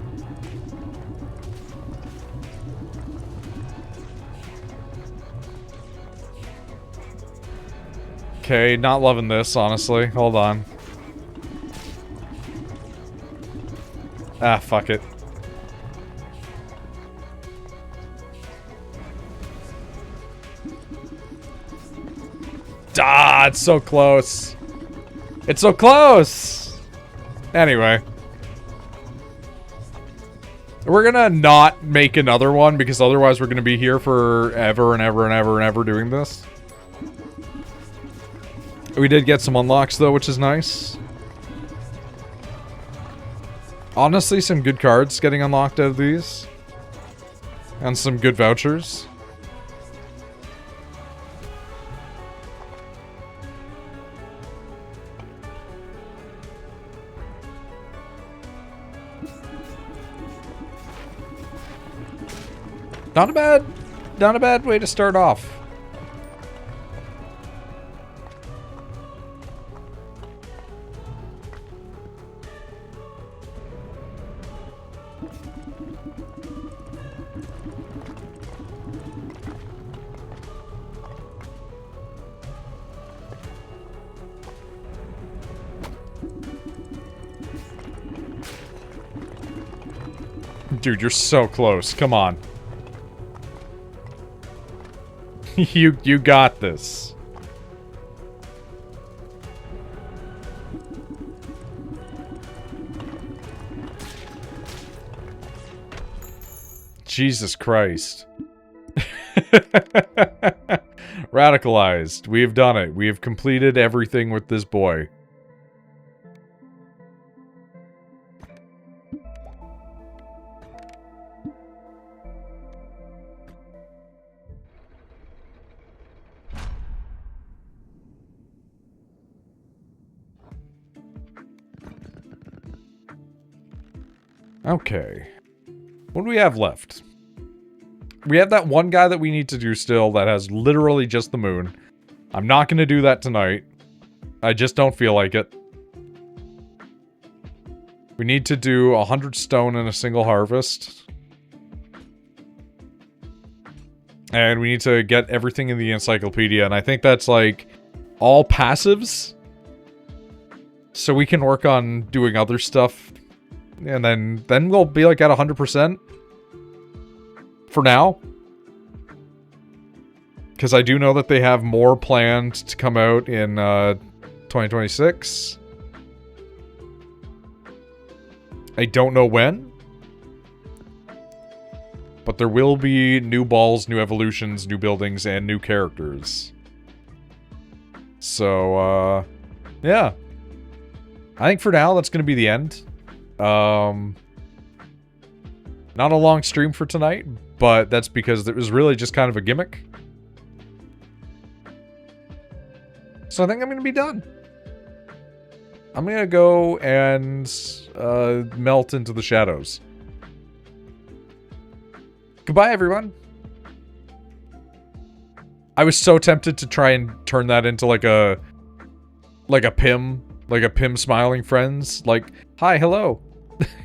Okay, not loving this, honestly. Hold on. Ah, fuck it. Ah, it's so close. It's so close! Anyway. We're gonna not make another one, because otherwise we're gonna be here for ever and ever and ever and ever doing this. We did get some unlocks, though, which is nice. Honestly, some good cards getting unlocked out of these. And some good vouchers. Not a bad not a bad way to start off. Dude, you're so close. Come on. You got this. Jesus Christ. Radicalized. We have done it. We have completed everything with this boy. Okay. What do we have left? We have that one guy that we need to do still that has literally just the moon. I'm not going to do that tonight. I just don't feel like it. We need to do 100 stone in a single harvest. And we need to get everything in the encyclopedia. And I think that's like all passives. So we can work on doing other stuff. And then we'll be like at 100%. For now. Because I do know that they have more planned to come out in 2026. I don't know when. But there will be new balls, new evolutions, new buildings, and new characters. So, yeah. I think for now, that's going to be the end. Not a long stream for tonight, but that's because it was really just kind of a gimmick. So I think I'm going to be done. I'm going to go and melt into the shadows. Goodbye, everyone. I was so tempted to try and turn that into like a Pim smiling friends, like, hi, hello,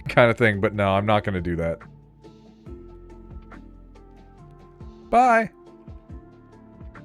kind of thing, but no, I'm not going to do that. Bye.